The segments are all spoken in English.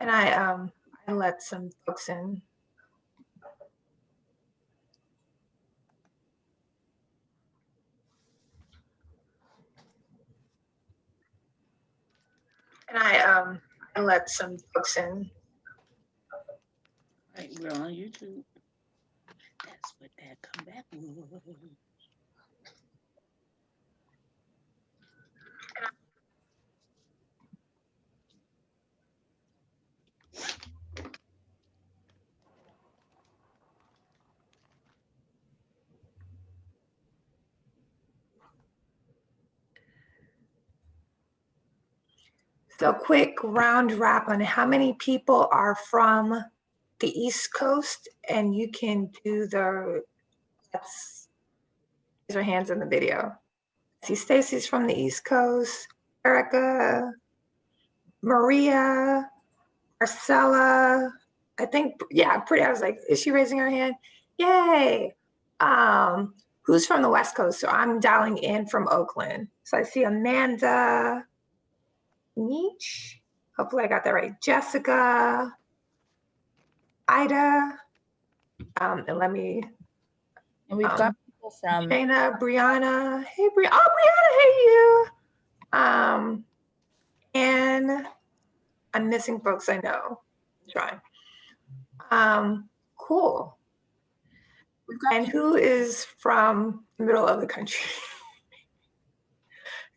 And I let some folks in. And I let some folks in. Right, we're on YouTube. That's what that comeback was. So quick round wrap on how many people are from the East Coast, and you can do raise your hands in the video. See, Stacy's from the East Coast, Erica, Maria, Marcella, I think, yeah, I was like, is she raising her hand? Yay. Who's from the West Coast? So I'm dialing in from Oakland. So I see Amanda, Nietzsche, hopefully I got that right, Jessica, Ida, and let me. And we've got people from Shayna, Brianna, hey Brianna, oh Brianna, hey you. And I'm missing folks I know. I'm trying. Cool. And who is from the middle of the country?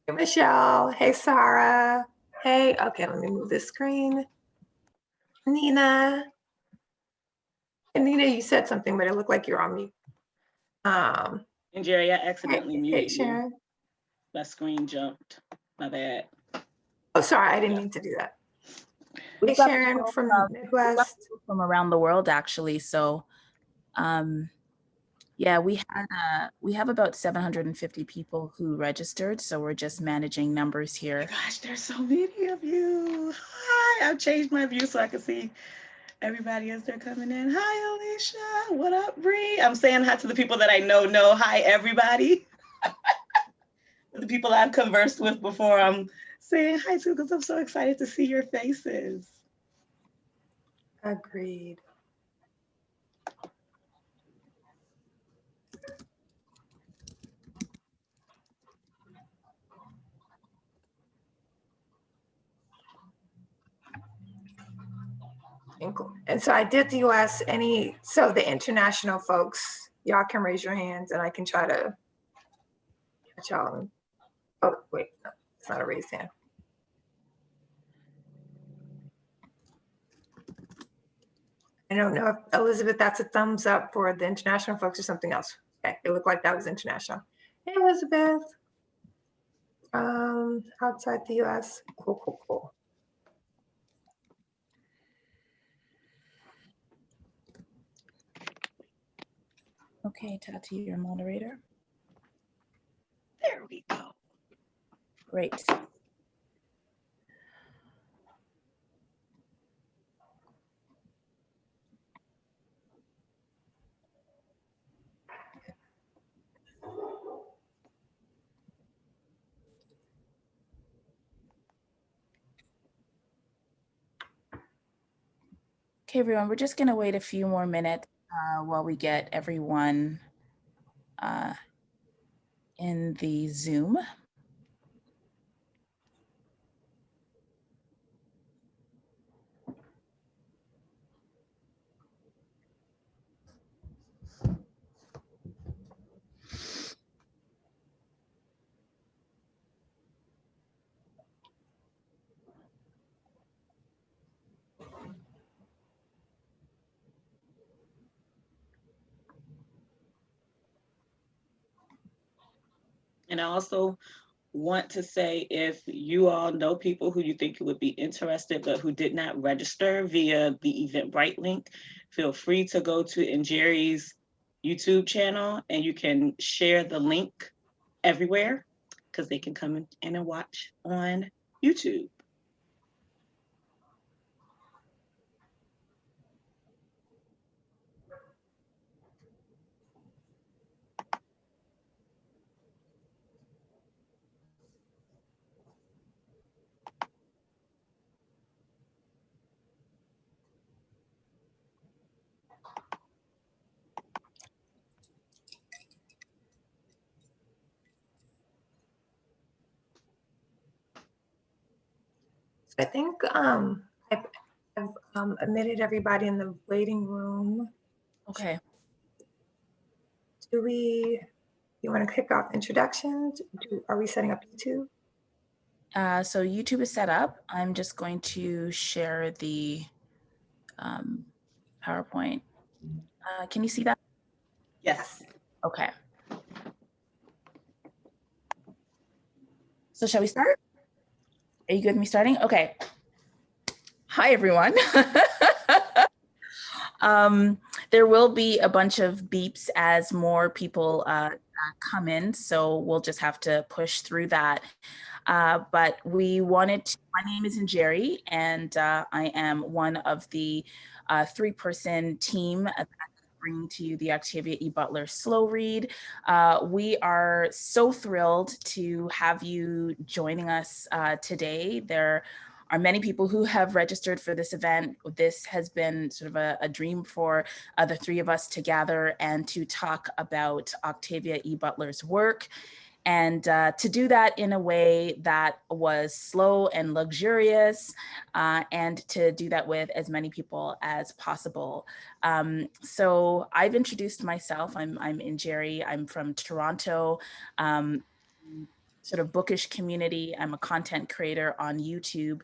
Hey, Michelle. Hey, Sarah. Hey, okay, let me move this screen. Nina. And Nina, you said something, but it looked like you're on mute. And Jerry, I accidentally muted Sharon. you. My screen jumped. My bad. Oh, sorry, I didn't mean to do that. Hey, Sharon from Midwest. From around the world, actually. So, yeah, we have about 750 people who registered. So we're just managing numbers here. Oh gosh, there's so many of you. Hi, I've changed my view so I can see everybody as they're coming in. Hi, Alicia. What up, Bree? I'm saying hi to the people that I know. Hi, everybody. The people I've conversed with before, I'm saying hi to because I'm so excited to see your faces. Agreed. And so I did the US, so the international folks, y'all can raise your hands and I can try to catch y'all. Oh, wait, no, it's not a raised hand. I don't know if, Elizabeth, that's a thumbs up for the international folks or something else. Okay, it looked like that was international. Hey, Elizabeth. Outside the US. Cool. Okay, Tati, your moderator. There we go. Great. Okay, everyone, we're just going to wait a few more minutes while we get everyone in the Zoom. And I also want to say, if you all know people who you think would be interested but who did not register via the Eventbrite link, feel free to go to Jerry's YouTube channel and you can share the link everywhere because they can come in and watch on YouTube. I think I've admitted everybody in the waiting room. Okay. You want to kick off introductions? Are we setting up YouTube? So YouTube is set up. I'm just going to share the PowerPoint. Can you see that? Yes. Okay. So shall we start? Are you good with me starting? Okay. Hi, everyone. There will be a bunch of beeps as more people come in, so we'll just have to push through that. But we wanted to, my name is Jerry, and I am one of the 3-person team that bringing to you the Octavia E. Butler Slow Read. We are so thrilled to have you joining us today. There are many people who have registered for this event. This has been sort of a dream for the three of us to gather and to talk about Octavia E. Butler's work. And to do that in a way that was slow and luxurious, and to do that with as many people as possible. So I've introduced myself. I'm Jerry. I'm from Toronto. Sort of bookish community. I'm a content creator on YouTube,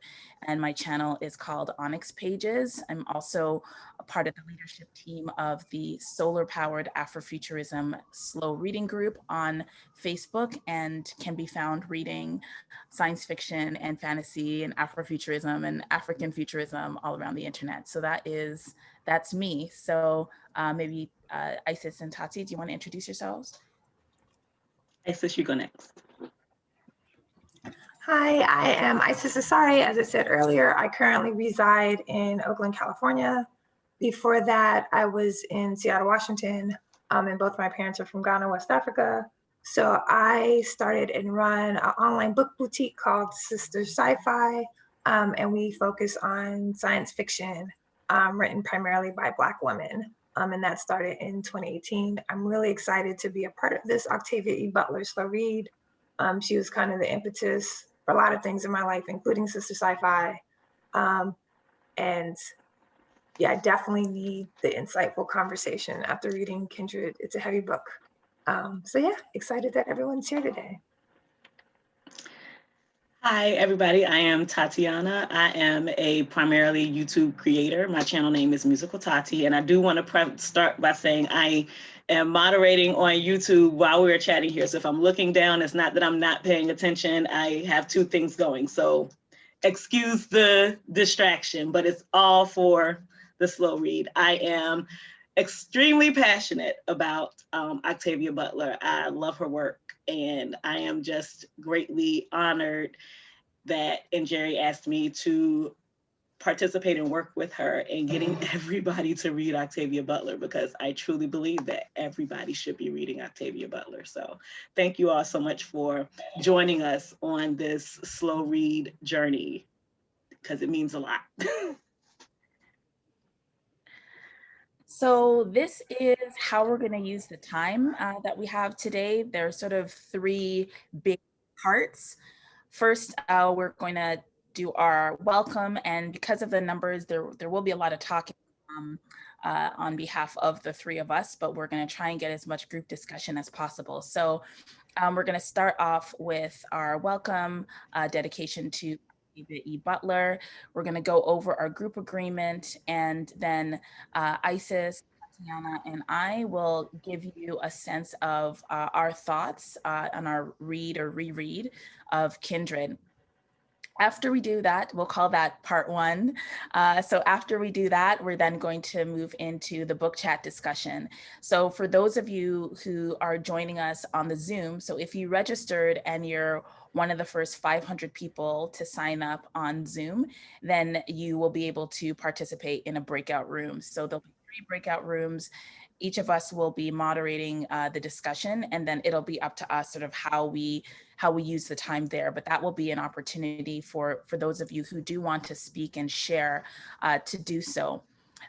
and my channel is called Onyx Pages. I'm also a part of the leadership team of the Solar Powered Afrofuturism Slow Reading Group on Facebook, and can be found reading science fiction and fantasy and Afrofuturism and African futurism all around the internet. So that's me. So maybe Isis and Tati, do you want to introduce yourselves? Isis, you go next. Hi, I am Isis Asari. As I said earlier, I currently reside in Oakland, California. Before that, I was in Seattle, Washington, and both my parents are from Ghana, West Africa. So I started and run an online book boutique called Sister Sci-Fi, and we focus on science fiction written primarily by Black women. And that started in 2018. I'm really excited to be a part of this Octavia E. Butler Slow Read. She was kind of the impetus for a lot of things in my life, including Sister Sci-Fi. And yeah, I definitely need the insightful conversation after reading Kindred. It's a heavy book. So yeah, excited that everyone's here today. Hi, everybody. I am Tatiana. I am a primarily YouTube creator. My channel name is Musical Tati, and I do want to start by saying I am moderating on YouTube while we're chatting here. So if I'm looking down, it's not that I'm not paying attention. I have two things going. So excuse the distraction, but it's all for the slow read. I am extremely passionate about Octavia Butler. I love her work, and I am just greatly honored that Jerry asked me to participate and work with her in getting everybody to read Octavia Butler, because I truly believe that everybody should be reading Octavia Butler. So thank you all so much for joining us on this slow read journey, because it means a lot. So this is how we're going to use the time that we have today. There are sort of three big parts. First, we're going to do our welcome, and because of the numbers, there will be a lot of talking on behalf of the three of us, but we're going to try and get as much group discussion as possible. So we're going to start off with our welcome, dedication to Octavia E. Butler. We're going to go over our group agreement, and then Isis, Tatiana, and I will give you a sense of our thoughts on our read or reread of Kindred. After we do that, we'll call that part one. So after we do that, we're then going to move into the book chat discussion. So for those of you who are joining us on the Zoom, so if you registered and you're one of the first 500 people to sign up on Zoom, then you will be able to participate in a breakout room. So there'll be 3 breakout rooms. Each of us will be moderating the discussion, and then it'll be up to us sort of how we use the time there. But that will be an opportunity for those of you who do want to speak and share to do so.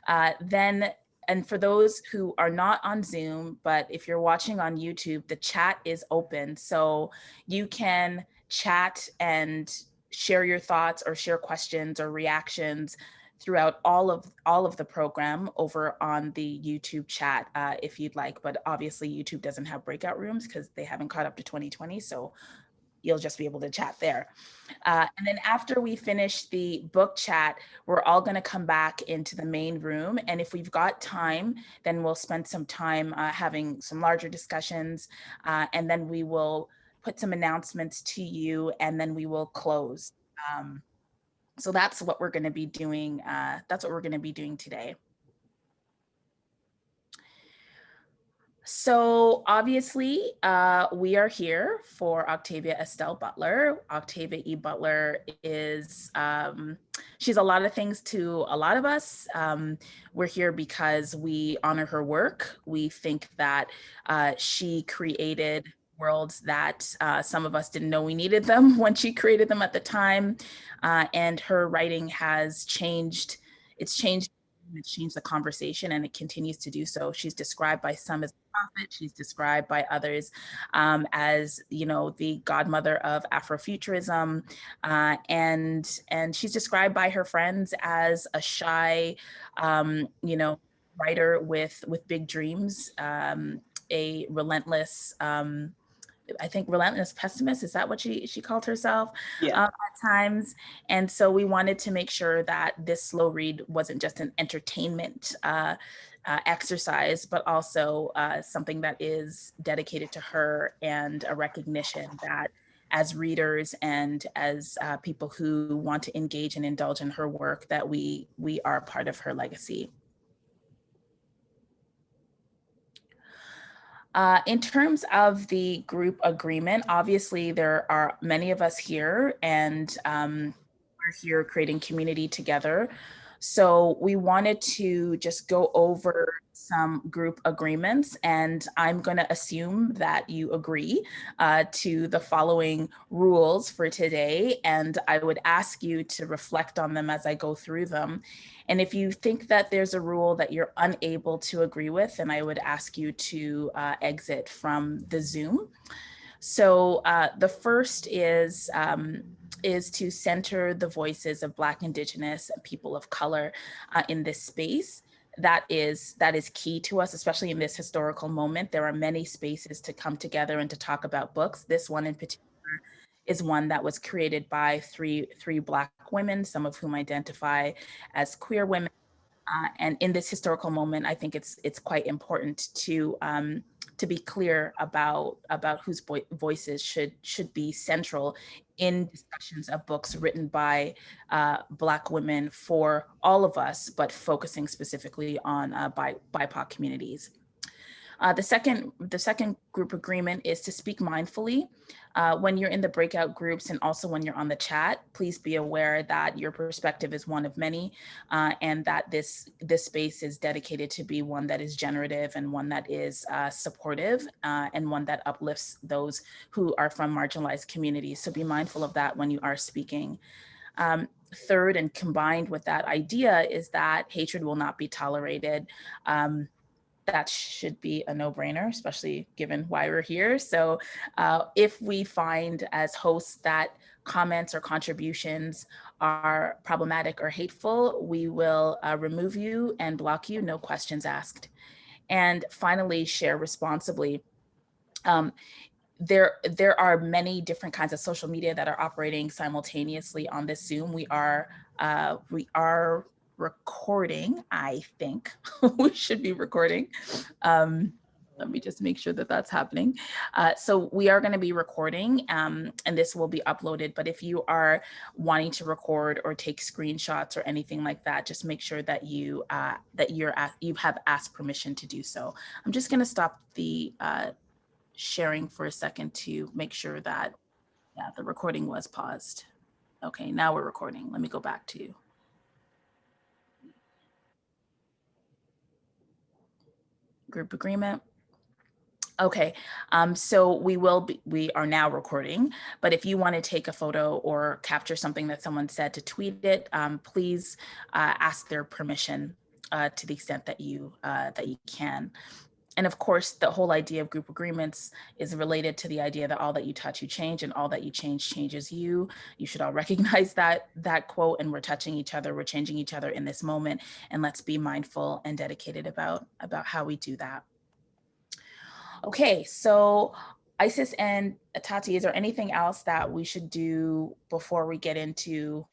And for those who are not on Zoom, but if you're watching on YouTube, the chat is open. So you can chat and share your thoughts or share questions or reactions throughout all of the program over on the YouTube chat if you'd like. But obviously YouTube doesn't have breakout rooms because they haven't caught up to 2020. So you'll just be able to chat there. And then after we finish the book chat, we're all going to come back into the main room. And if we've got time, then we'll spend some time having some larger discussions. And then we will put some announcements to you, and then we will close. So that's what we're going to be doing. That's what we're going to be doing today. So obviously, we are here for Octavia Estelle Butler. Octavia E. Butler is, she's a lot of things to a lot of us. We're here because we honor her work. We think that she created worlds that some of us didn't know we needed them when she created them at the time. And her writing has changed, it's changed the conversation, and it continues to do so. She's described by some as a prophet. She's described by others as, you know, the godmother of Afrofuturism, and she's described by her friends as a shy, you know, writer with big dreams, a relentless. I think relentless pessimist, is that what she called herself? Yeah. At times. And so we wanted to make sure that this slow read wasn't just an entertainment exercise, but also something that is dedicated to her, and a recognition that as readers and as people who want to engage and indulge in her work, that we are part of her legacy. In terms of the group agreement, obviously there are many of us here, and we're here creating community together. So we wanted to just go over some group agreements, and I'm going to assume that you agree to the following rules for today, and I would ask you to reflect on them as I go through them. And if you think that there's a rule that you're unable to agree with, then I would ask you to exit from the Zoom. So the first is to center the voices of Black, Indigenous, and people of color in this space. That is key to us, especially in this historical moment. There are many spaces to come together and to talk about books. This one in particular is one that was created by three Black women, some of whom identify as queer women. And in this historical moment, I think it's quite important to be clear about whose voices should be central in discussions of books written by Black women for all of us, but focusing specifically on BIPOC communities. The second group agreement is to speak mindfully. When you're in the breakout groups, and also when you're on the chat, please be aware that your perspective is one of many, and that this space is dedicated to be one that is generative, and one that is supportive, and one that uplifts those who are from marginalized communities. So be mindful of that when you are speaking. Third, and combined with that idea, is that hatred will not be tolerated. That should be a no-brainer, especially given why we're here. So if we find as hosts that comments or contributions are problematic or hateful, we will remove you and block you, no questions asked. And finally, share responsibly. There are many different kinds of social media that are operating simultaneously on this Zoom. We are recording, I think. We should be recording. Let me just make sure that that's happening. So we are going to be recording, and this will be uploaded. But if you are wanting to record or take screenshots or anything like that, just make sure that you have asked permission to do so. I'm just going to stop the sharing for a second to make sure that the recording was paused. Okay, now we're recording. Let me go back to group agreement. Okay, so we are now recording, but if you want to take a photo or capture something that someone said to tweet it, please ask their permission to the extent that you can. And of course, the whole idea of group agreements is related to the idea that all that you touch, you change, and all that you change changes you. You should all recognize that quote, and we're touching each other, we're changing each other in this moment, and let's be mindful and dedicated about how we do that. Okay, so Isis and Tati, is there anything else that we should do before we get into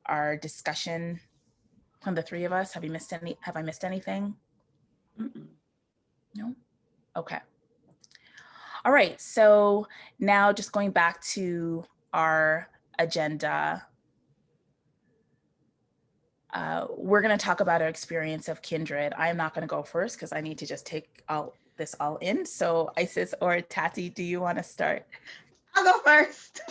our discussion from the three of us? Have I missed anything? Mm-mm. No? Okay. All right, so now just going back to our agenda, we're going to talk about our experience of Kindred. I'm not going to go first because I need to just take this all in. So Isis or Tati, do you want to start? I'll go first.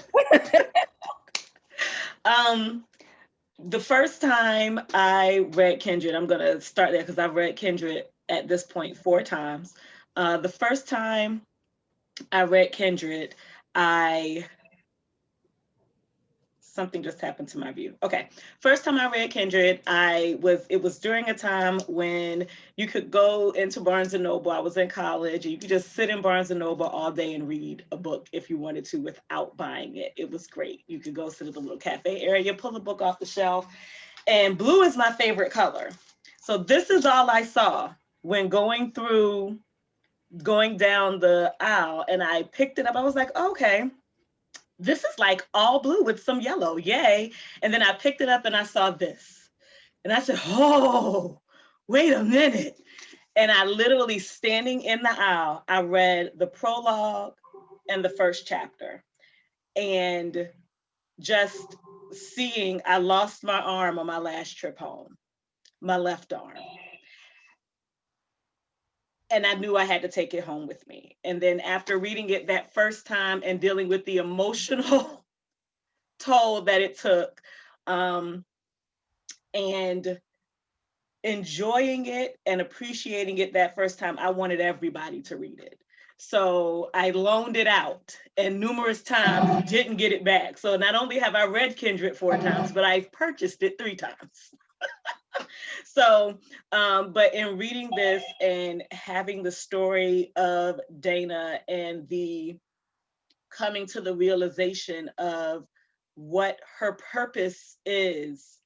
The first time I read Kindred, I'm going to start there because I've read Kindred at this point 4 times. The first time I read Kindred, something just happened to my view. Okay, first time I read Kindred, it was during a time when you could go into Barnes & Noble. I was in college, and you could just sit in Barnes & Noble all day and read a book if you wanted to without buying it. It was great. You could go sit at the little cafe area, pull a book off the shelf, and blue is my favorite color. So this is all I saw when going down the aisle, and I picked it up. I was like, okay, this is like all blue with some yellow, yay. And then I picked it up and I saw this. And I said, oh, wait a minute. And I literally, standing in the aisle, I read the prologue and the first chapter. And just seeing, I lost my arm on my last trip home, my left arm. And I knew I had to take it home with me. And then after reading it that first time and dealing with the emotional toll that it took, and enjoying it and appreciating it that first time, I wanted everybody to read it. So I loaned it out, and numerous times didn't get it back. So not only have I read Kindred 4 times, but I've purchased it 3 times. So, but in reading this and having the story of Dana and the coming to the realization of what her purpose is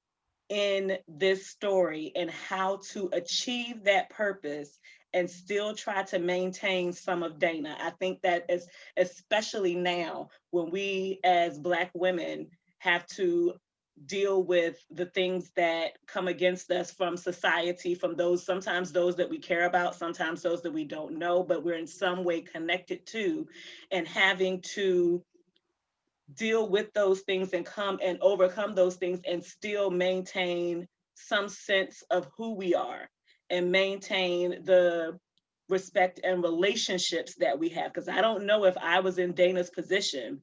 in this story and how to achieve that purpose and still try to maintain some of Dana. I think that especially now when we as Black women have to deal with the things that come against us from society, from sometimes those that we care about, sometimes those that we don't know, but we're in some way connected to, and having to deal with those things and come and overcome those things and still maintain some sense of who we are and maintain the respect and relationships that we have. Because I don't know if I was in Dana's position,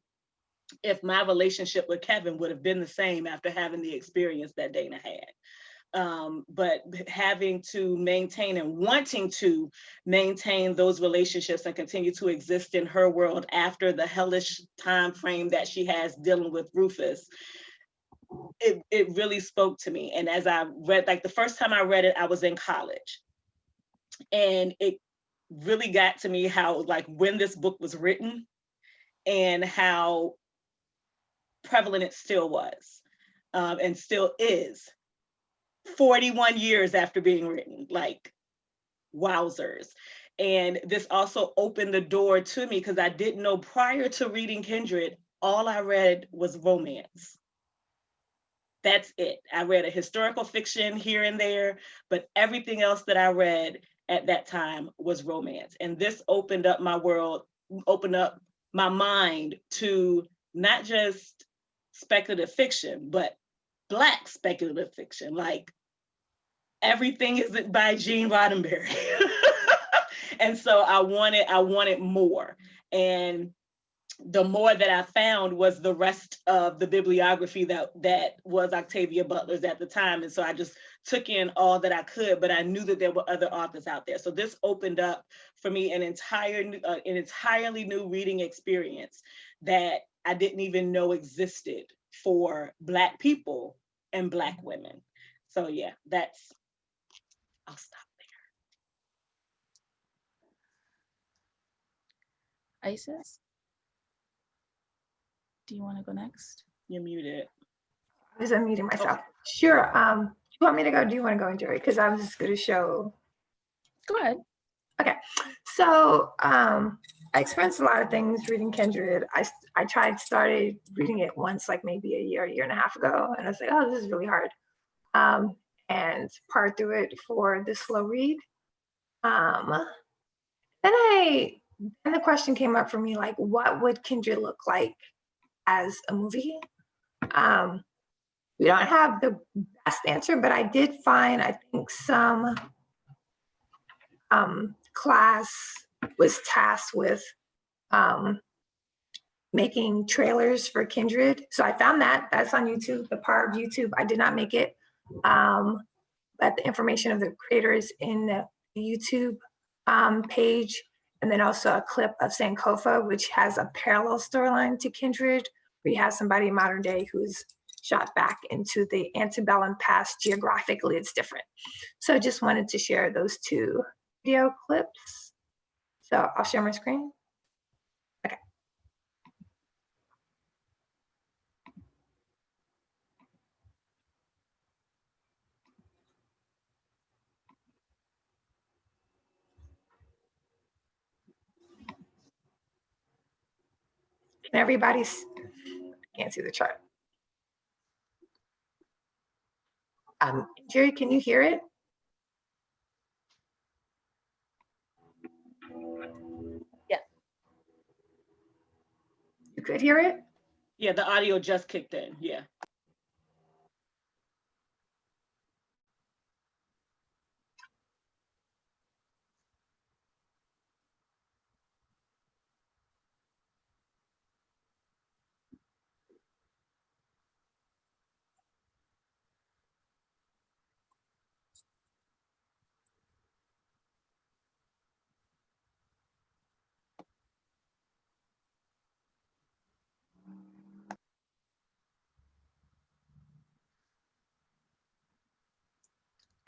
if my relationship with Kevin would have been the same after having the experience that Dana had. But having to maintain and wanting to maintain those relationships and continue to exist in her world after the hellish time frame that she has dealing with Rufus, it really spoke to me. And as I read, like the first time I read it, I was in college. And it really got to me how, like, when this book was written and how prevalent it still was, and still is 41 years after being written, like, wowzers. And this also opened the door to me because I didn't know, prior to reading Kindred, all I read was romance. That's it. I read a historical fiction here and there, but everything else that I read at that time was romance. And this opened up my world, opened up my mind to not just speculative fiction, but Black speculative fiction. Like, everything isn't by Gene Roddenberry. And so I wanted more. And the more that I found was the rest of the bibliography that was Octavia Butler's at the time. And so I just took in all that I could, but I knew that there were other authors out there. So this opened up for me an entirely new reading experience that I didn't even know existed for Black people and Black women. So yeah, I'll stop Isis, do you want to go next? You're muted. I was unmuting myself. Sure. Do you want me to go? Do you want to go into it? Because I was just going to show. Go ahead. Okay. So I experienced a lot of things reading Kindred. I started reading it once, like maybe a year and a half ago. And I was like, oh, this is really hard. And part through it for the slow read. Then the question came up for me, like, what would Kindred look like as a movie? We don't have the best answer, but I did find, I think some class was tasked with making trailers for Kindred. So I found that's on YouTube, the power of YouTube. I did not make it, but the information of the creators in the YouTube page, and then also a clip of Sankofa, which has a parallel storyline to Kindred, where you have somebody in modern day who's shot back into the antebellum past. Geographically, it's different. So I just wanted to share those two video clips. So I'll share my screen. Okay. Everybody's, I can't see the chart. Jerry, can you hear it? Yeah. You could hear it? Yeah, the audio just kicked in. Yeah.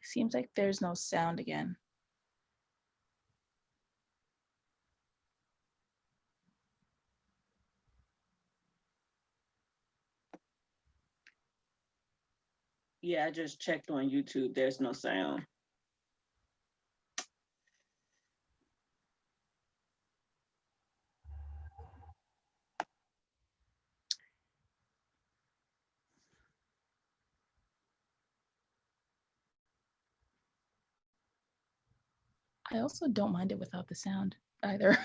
Seems like there's no sound again. Yeah, I just checked on YouTube. There's no sound. I also don't mind it without the sound either.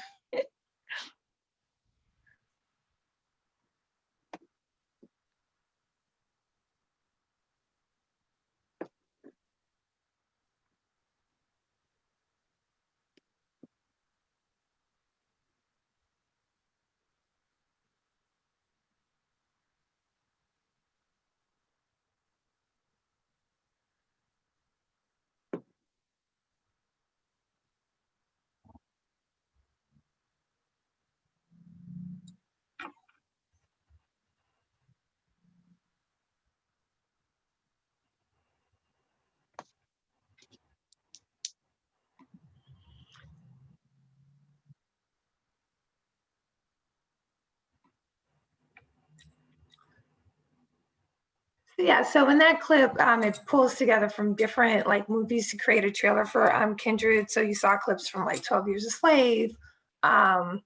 Yeah, so in that clip, it pulls together from different like movies to create a trailer for Kindred. So you saw clips from like 12 Years a Slave, and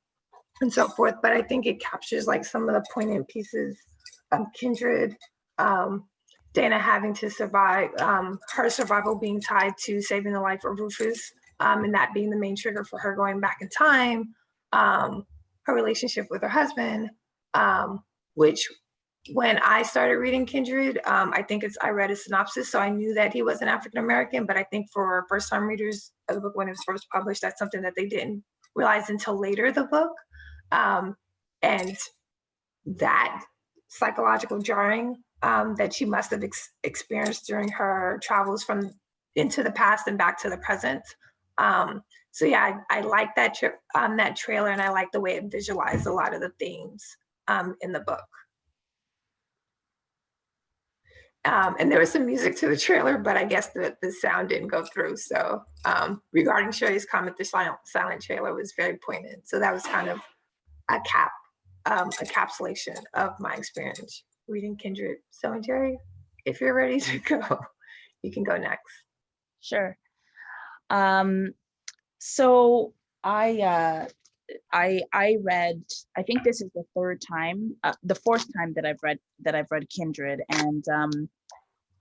so forth. But I think it captures like some of the poignant pieces of Kindred. Dana having to survive, her survival being tied to saving the life of Rufus, and that being the main trigger for her going back in time. Her relationship with her husband, which when I started reading Kindred, I read a synopsis, so I knew that he was an African American, but I think for first time readers of the book when it was first published, that's something that they didn't realize until later the book. And that psychological jarring that she must have experienced during her travels from into the past and back to the present. So yeah, I like that that trailer, and I like the way it visualized a lot of the themes in the book. And there was some music to the trailer, but I guess the sound didn't go through. So regarding Shirley's comment, the silent trailer was very poignant. So that was kind of encapsulation of my experience reading Kindred. So, Jerry, if you're ready to go, you can go next. Sure. So I read, I think this is the fourth time that I've read Kindred, and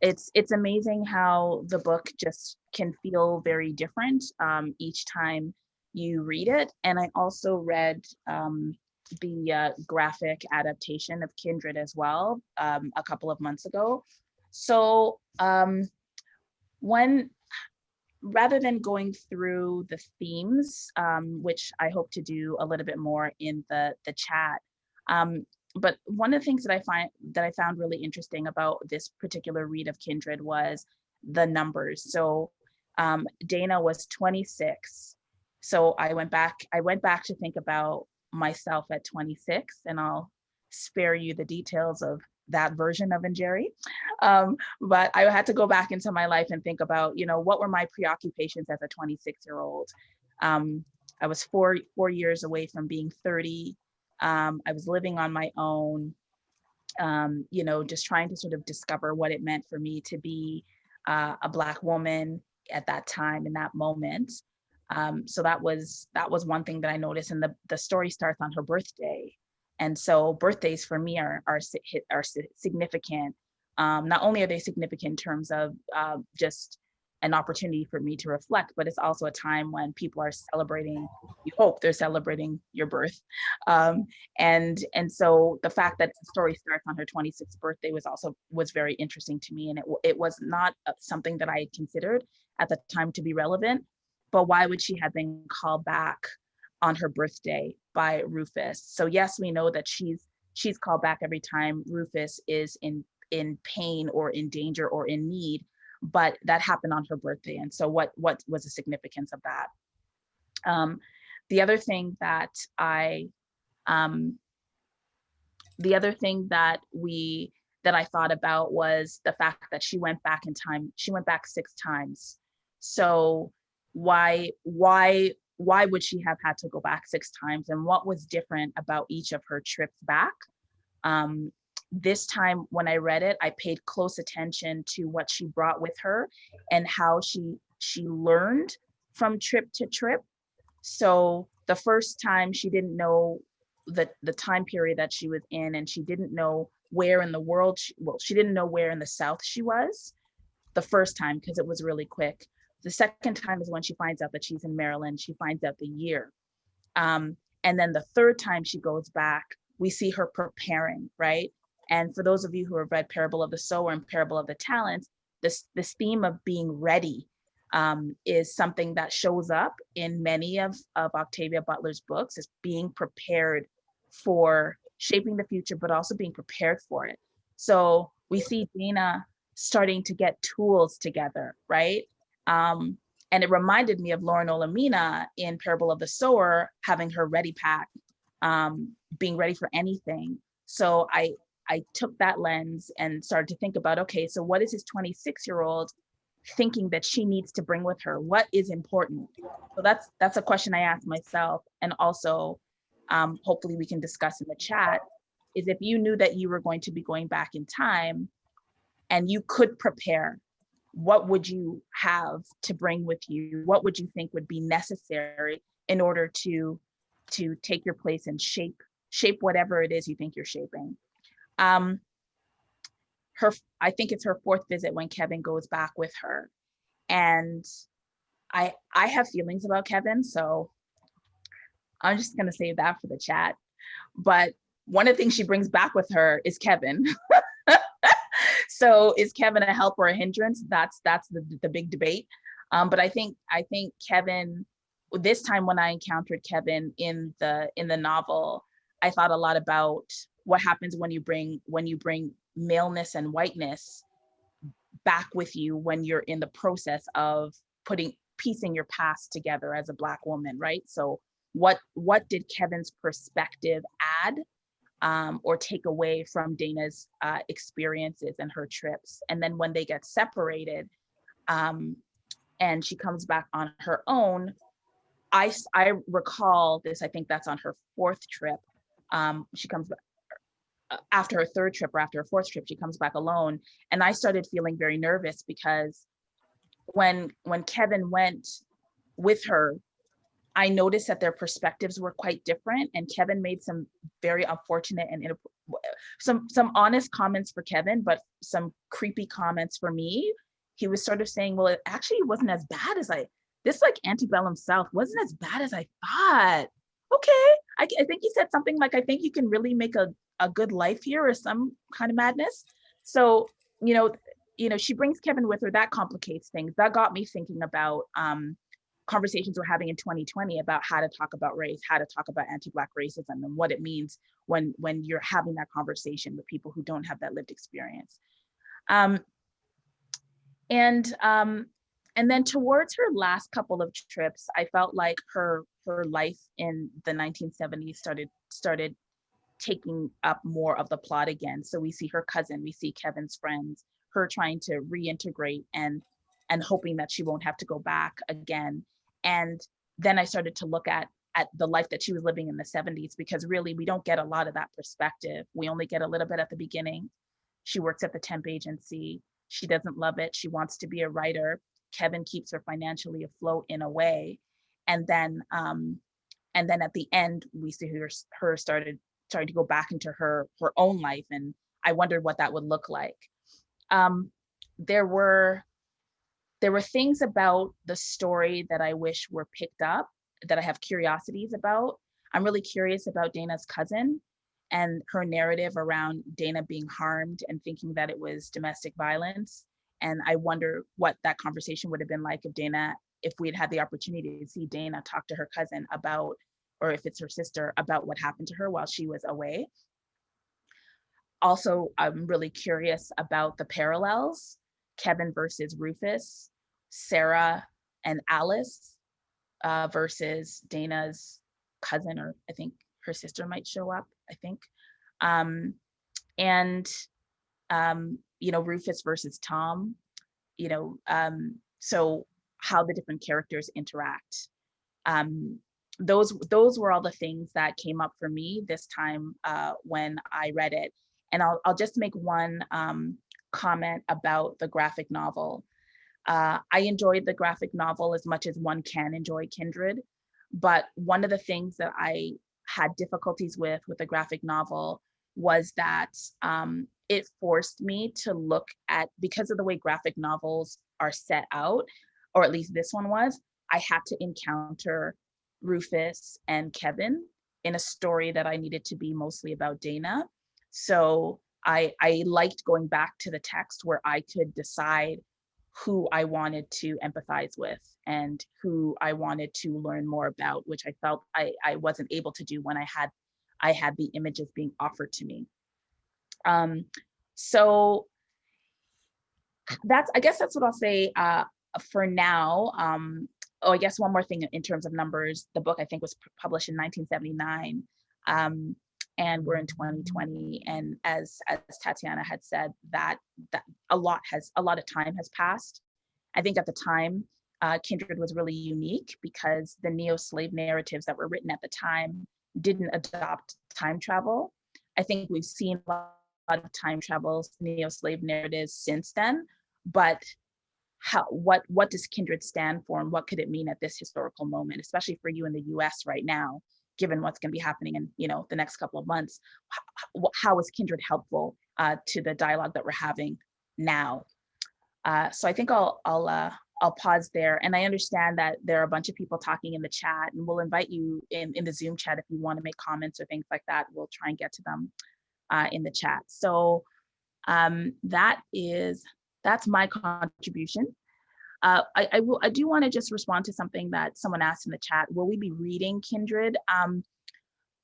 it's amazing how the book just can feel very different each time you read it. And I also read the graphic adaptation of Kindred as well a couple of months ago. So rather than going through the themes, which I hope to do a little bit more in the chat, but one of the things that I found really interesting about this particular read of Kindred was the numbers. So Dana was 26. So I went back to think about myself at 26, and I'll spare you the details of that version of Njeri. But I had to go back into my life and think about, what were my preoccupations as a 26-year-old? I was four years away from being 30. I was living on my own, just trying to sort of discover what it meant for me to be a Black woman at that time, in that moment. So that was one thing that I noticed. And the story starts on her birthday. And so birthdays for me are significant. Not only are they significant in terms of just an opportunity for me to reflect, but it's also a time when people are celebrating, you hope they're celebrating your birth. And so the fact that the story starts on her 26th birthday was very interesting to me. And it was not something that I had considered at the time to be relevant, but why would she have been called back on her birthday by Rufus? So yes, we know that she's called back every time Rufus is in pain or in danger or in need, but that happened on her birthday. And so what was the significance of that? The other thing that I thought about was the fact that she went back in time. She went back 6 times. So why would she have had to go back 6 times, and what was different about each of her trips back? This time when I read it, I paid close attention to what she brought with her and how she learned from trip to trip. So the first time she didn't know the time period that she was in, and she didn't know where in the world, she didn't know where in the South she was the first time because it was really quick. The second time is when she finds out that she's in Maryland. She finds out the year. And then the third time she goes back, we see her preparing, right? And for those of you who have read Parable of the Sower and Parable of the Talents, this theme of being ready is something that shows up in many of Octavia Butler's books, is being prepared for shaping the future, but also being prepared for it. So we see Dana starting to get tools together, right? And it reminded me of Lauren Olamina in Parable of the Sower, having her ready pack, being ready for anything. So I took that lens and started to think about, okay, so what is this 26-year-old thinking that she needs to bring with her? What is important? So that's a question I asked myself. And also, hopefully we can discuss in the chat, is if you knew that you were going to be going back in time and you could prepare, what would you have to bring with you? What would you think would be necessary in order to take your place and shape whatever it is you think you're shaping? I think it's her 4th visit when Kevin goes back with her. And I have feelings about Kevin, so I'm just gonna save that for the chat. But one of the things she brings back with her is Kevin. So is Kevin a help or a hindrance? That's the big debate. But I think Kevin, this time when I encountered Kevin in the novel, I thought a lot about what happens when you bring maleness and whiteness back with you when you're in the process of piecing your past together as a Black woman, right? So what did Kevin's perspective add or take away from Dana's experiences and her trips? And then when they get separated and she comes back on her own, I recall this, I think that's on her 4th trip, She comes back after her third trip or after her fourth trip, she comes back alone. And I started feeling very nervous because when Kevin went with her, I noticed that their perspectives were quite different, and Kevin made some very unfortunate and some honest comments for Kevin, but some creepy comments for me. He was sort of saying, well, it actually wasn't as bad as this like antebellum South wasn't as bad as I thought. Okay, I think he said something like, I think you can really make a good life here, or some kind of madness. So, you know, she brings Kevin with her. That complicates things. That got me thinking about conversations we're having in 2020 about how to talk about race, how to talk about anti-Black racism, and what it means when you're having that conversation with people who don't have that lived experience. And then towards her last couple of trips, I felt like her life in the 1970s started taking up more of the plot again. So we see her cousin, we see Kevin's friends, her trying to reintegrate and hoping that she won't have to go back again. And then I started to look at the life that she was living in the 70s, because really we don't get a lot of that perspective. We only get a little bit at the beginning. She works at the temp agency. She doesn't love it. She wants to be a writer. Kevin keeps her financially afloat in a way. And then at the end, we see her starting to go back into her own life. And I wondered what that would look like. There were things about the story that I wish were picked up, that I have curiosities about. I'm really curious about Dana's cousin and her narrative around Dana being harmed and thinking that it was domestic violence. And I wonder what that conversation would have been like if we had had the opportunity to see Dana talk to her cousin about, or if it's her sister, about what happened to her while she was away. Also, I'm really curious about the parallels, Kevin versus Rufus, Sarah and Alice versus Dana's cousin, or I think her sister might show up, I think. Rufus versus Tom, so how the different characters interact. Those were all the things that came up for me this time when I read it. And I'll just make one comment about the graphic novel. I enjoyed the graphic novel as much as one can enjoy Kindred, but one of the things that I had difficulties with the graphic novel was that it forced me to look at, because of the way graphic novels are set out, or at least this one was, I had to encounter Rufus and Kevin in a story that I needed to be mostly about Dana. So I liked going back to the text where I could decide who I wanted to empathize with and who I wanted to learn more about, which I felt I wasn't able to do when I had the images being offered to me. So I guess that's what I'll say for now. I guess one more thing in terms of numbers, the book I think was published in 1979, and we're in 2020. And as Tatiana had said, that a lot of time has passed. I think at the time, Kindred was really unique because the neo-slave narratives that were written at the time didn't adopt time travel. I think we've seen a lot of time travel, neo-slave narratives since then, but what does Kindred stand for, and what could it mean at this historical moment, especially for you in the US right now, given what's going to be happening in the next couple of months? How is Kindred helpful to the dialogue that we're having now? So I think I'll pause there. And I understand that there are a bunch of people talking in the chat, and we'll invite you in the Zoom chat if you want to make comments or things like that. We'll try and get to them in the chat. So that's my contribution. I do want to just respond to something that someone asked in the chat. Will we be reading Kindred?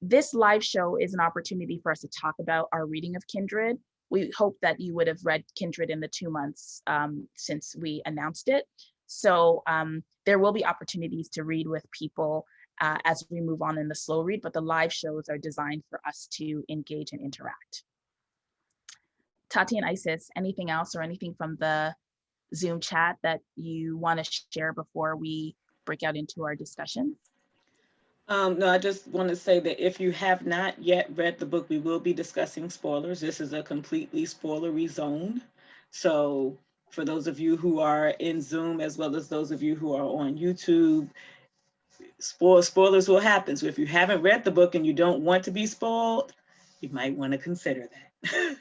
This live show is an opportunity for us to talk about our reading of Kindred. We hope that you would have read Kindred in the 2 months since we announced it. So there will be opportunities to read with people as we move on in the slow read, but the live shows are designed for us to engage and interact. Tati and Isis, anything else or anything from the Zoom chat that you want to share before we break out into our discussion? No, I just want to say that if you have not yet read the book, we will be discussing spoilers. This is a completely spoilery zone. So for those of you who are in Zoom, as well as those of you who are on YouTube, spoilers will happen. So if you haven't read the book and you don't want to be spoiled, you might want to consider that.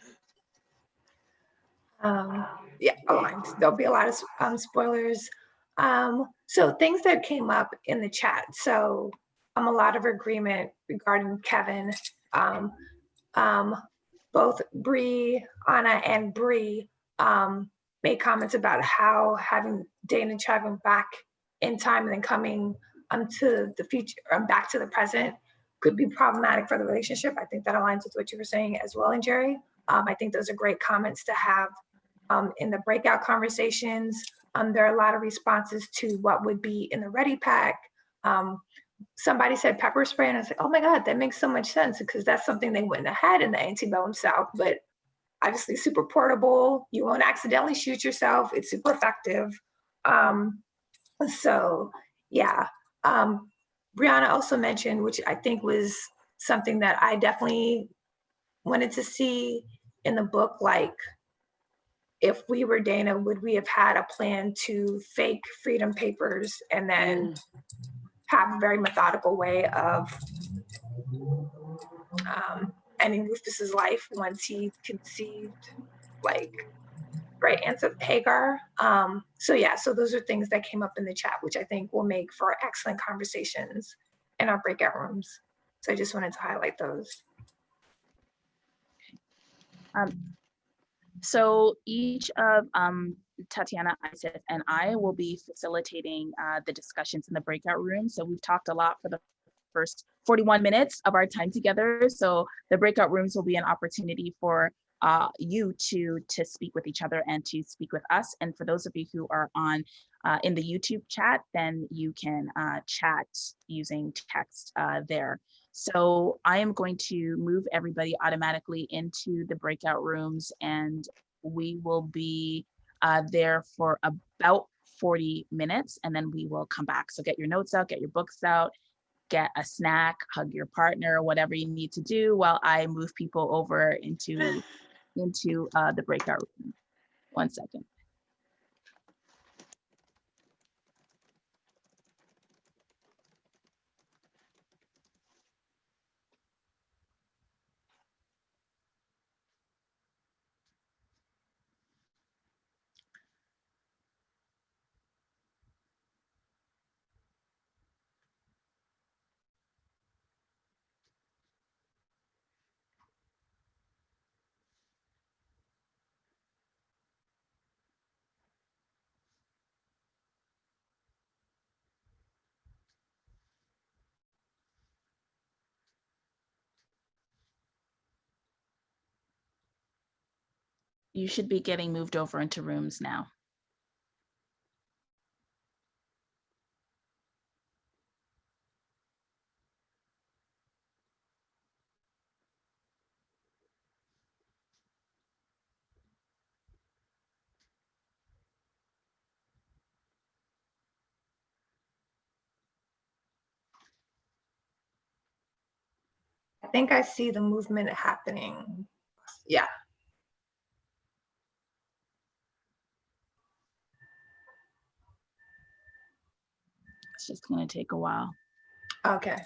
Yeah, aligned. There'll be a lot of spoilers. So things that came up in the chat. So a lot of agreement regarding Kevin. Um, both Bree, Anna, and Bree made comments about how having Dana traveling back in time and then coming to the future, back to the present, could be problematic for the relationship. I think that aligns with what you were saying as well, and Jerry. I think those are great comments to have in the breakout conversations. There are a lot of responses to what would be in the ready pack. Somebody said pepper spray, and I was like, oh my God, that makes so much sense, because that's something they wouldn't have had in the antebellum South, but obviously super portable. You won't accidentally shoot yourself. It's super effective. So yeah. Brianna also mentioned, which I think was something that I definitely wanted to see in the book, like, if we were Dana, would we have had a plan to fake freedom papers and then have a very methodical way of ending Rufus's life once he conceived, like, right answer Hagar. So yeah, so those are things that came up in the chat, which I think will make for excellent conversations in our breakout rooms. So I just wanted to highlight those. So each of Tatiana, Isaac, and I will be facilitating the discussions in the breakout room. So we've talked a lot for the first 41 minutes of our time together. So the breakout rooms will be an opportunity for you to speak with each other and to speak with us. And for those of you who are on in the YouTube chat, then you can chat using text there. So I am going to move everybody automatically into the breakout rooms, and we will be there for about 40 minutes, and then we will come back. So get your notes out, get your books out, get a snack, hug your partner, whatever you need to do while I move people over into the breakout room. 1 second. You should be getting moved over into rooms now. I think I see the movement happening. Yeah. It's just going to take a while. Okay.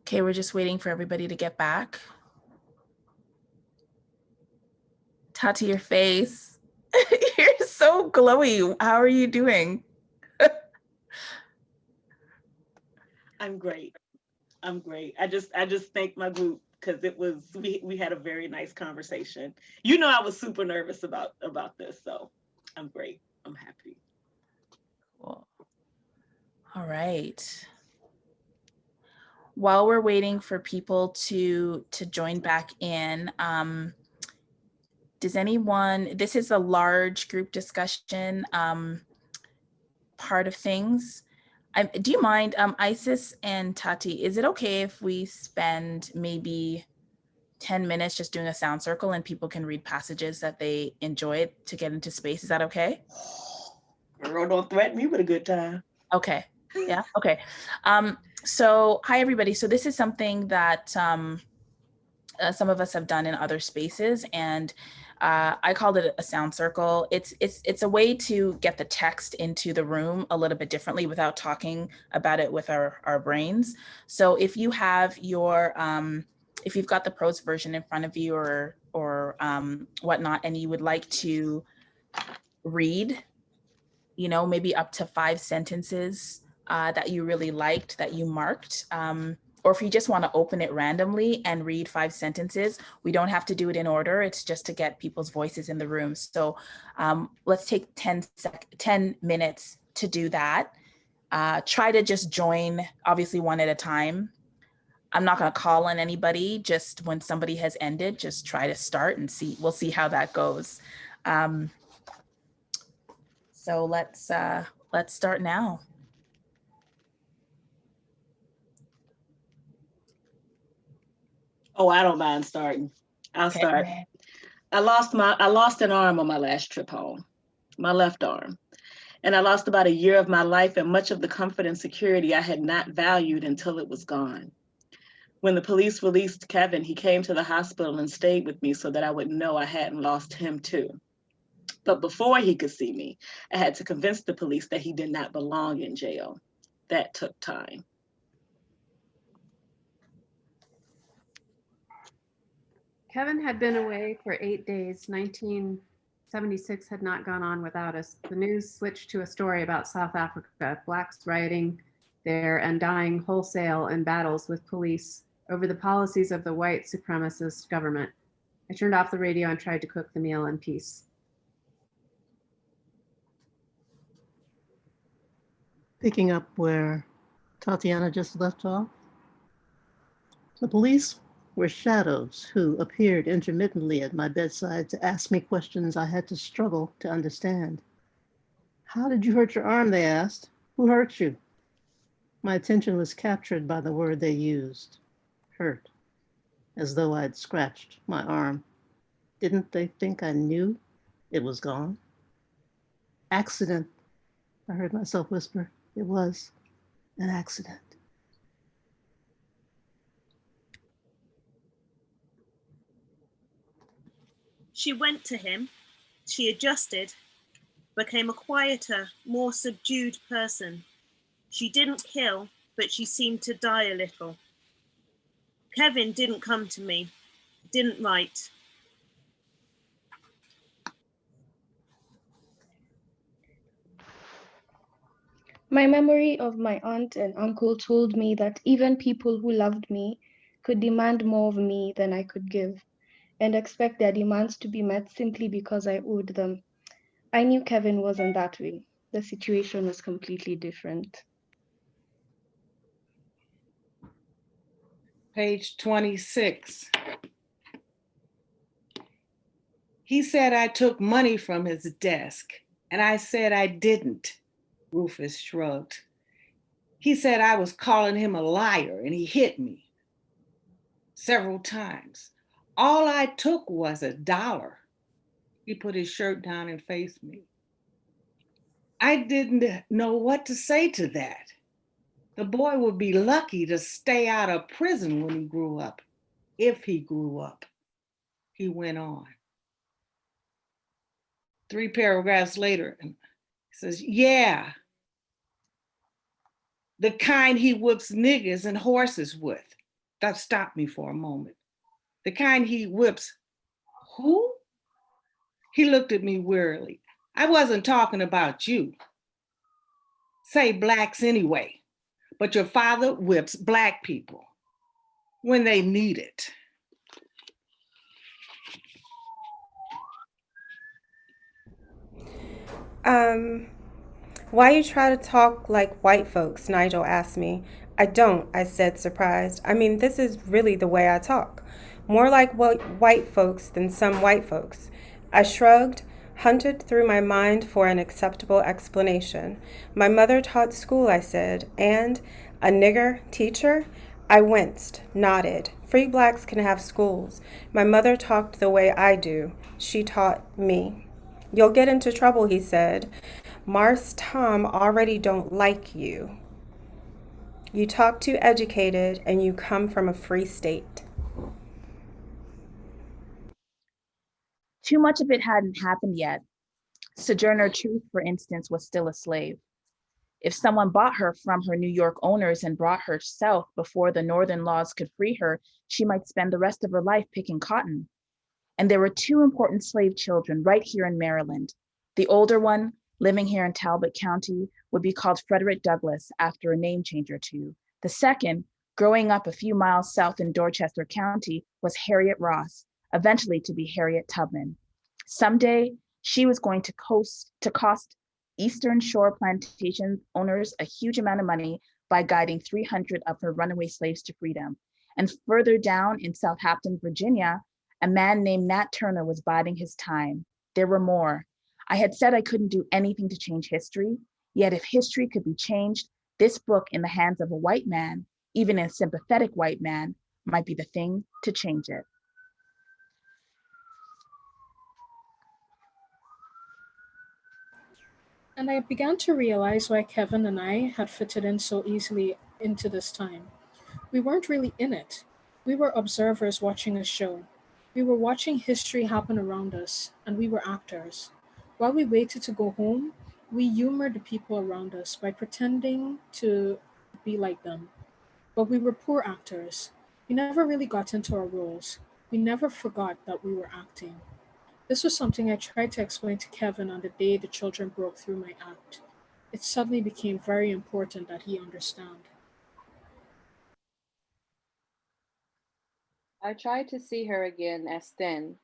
Okay, we're just waiting for everybody to get back. Tati, your face. You're so glowy. How are you doing? I'm great. I'm great. I just thank my group because it was we had a very nice conversation. You know, I was super nervous about this, so I'm great. I'm happy. Cool. All right. While we're waiting for people to join back in, does anyone, this is a large group discussion part of things. Do you mind, Isis and Tati, is it okay if we spend maybe 10 minutes just doing a sound circle and people can read passages that they enjoyed to get into space? Is that okay? Girl, don't threaten me with a good time. Okay. Yeah. Okay. So hi, everybody. So this is something that some of us have done in other spaces, and I called it a sound circle. It's a way to get the text into the room a little bit differently without talking about it with our brains. So if you have your if you've got the prose version in front of you or whatnot, and you would like to read, you know, maybe up to 5 sentences that you really liked, that you marked, or if you just want to open it randomly and read 5 sentences, we don't have to do it in order. It's just to get people's voices in the room. So let's take 10 minutes to do that. Try to just join, obviously, one at a time. I'm not going to call on anybody. Just when somebody has ended, just try to start and see. We'll see how that goes. So let's start now. Oh, I don't mind starting. I'll start. I lost an arm on my last trip home, my left arm. And I lost about a year of my life and much of the comfort and security I had not valued until it was gone. When the police released Kevin, he came to the hospital and stayed with me so that I would know I hadn't lost him too. But before he could see me, I had to convince the police that he did not belong in jail. That took time. Kevin had been away for 8 days. 1976 had not gone on without us. The news switched to a story about South Africa, blacks rioting there and dying wholesale in battles with police over the policies of the white supremacist government. I turned off the radio and tried to cook the meal in peace. Picking up where Tatiana just left off, the police were shadows who appeared intermittently at my bedside to ask me questions I had to struggle to understand. How did you hurt your arm, they asked. Who hurt you? My attention was captured by the word they used, hurt, as though I'd scratched my arm. Didn't they think I knew it was gone? Accident, I heard myself whisper. It was an accident. She went to him, she adjusted, became a quieter, more subdued person. She didn't kill, but she seemed to die a little. Kevin didn't come to me, didn't write. My memory of my aunt and uncle told me that even people who loved me could demand more of me than I could give, and expect their demands to be met simply because I owed them. I knew Kevin wasn't that way. The situation was completely different. Page 26. He said I took money from his desk, and I said I didn't. Rufus shrugged. He said I was calling him a liar, and he hit me several times. All I took was $1. He put his shirt down and faced me. I didn't know what to say to that. The boy would be lucky to stay out of prison when he grew up, if he grew up, he went on. 3 paragraphs later, he says, yeah, the kind he whoops niggas and horses with. That stopped me for a moment. The kind he whips. Who? He looked at me wearily. I wasn't talking about you. Say blacks anyway, but your father whips black people when they need it. Why you try to talk like white folks? Nigel asked me. I don't, I said, surprised. I mean, this is really the way I talk. More like white folks than some white folks. I shrugged, hunted through my mind for an acceptable explanation. My mother taught school, I said, and a nigger teacher? I winced, nodded. Free blacks can have schools. My mother talked the way I do. She taught me. You'll get into trouble, he said. Mars Tom already don't like you. You talk too educated and you come from a free state. Too much of it hadn't happened yet. Sojourner Truth, for instance, was still a slave. If someone bought her from her New York owners and brought her south before the northern laws could free her, she might spend the rest of her life picking cotton. And there were two important slave children right here in Maryland. The older one, living here in Talbot County, would be called Frederick Douglass after a name change or two. The second, growing up a few miles south in Dorchester County, was Harriet Ross, eventually to be Harriet Tubman. Someday, she was going to cost Eastern Shore plantation owners a huge amount of money by guiding 300 of her runaway slaves to freedom. And further down in Southampton, Virginia, a man named Nat Turner was biding his time. There were more. I had said I couldn't do anything to change history, yet if history could be changed, this book in the hands of a white man, even a sympathetic white man, might be the thing to change it. And I began to realize why Kevin and I had fitted in so easily into this time. We weren't really in it. We were observers watching a show. We were watching history happen around us, and we were actors. While we waited to go home, we humored the people around us by pretending to be like them. But we were poor actors. We never really got into our roles. We never forgot that we were acting. This was something I tried to explain to Kevin on the day the children broke through my act. It suddenly became very important that he understand. I tried to see her again as thin,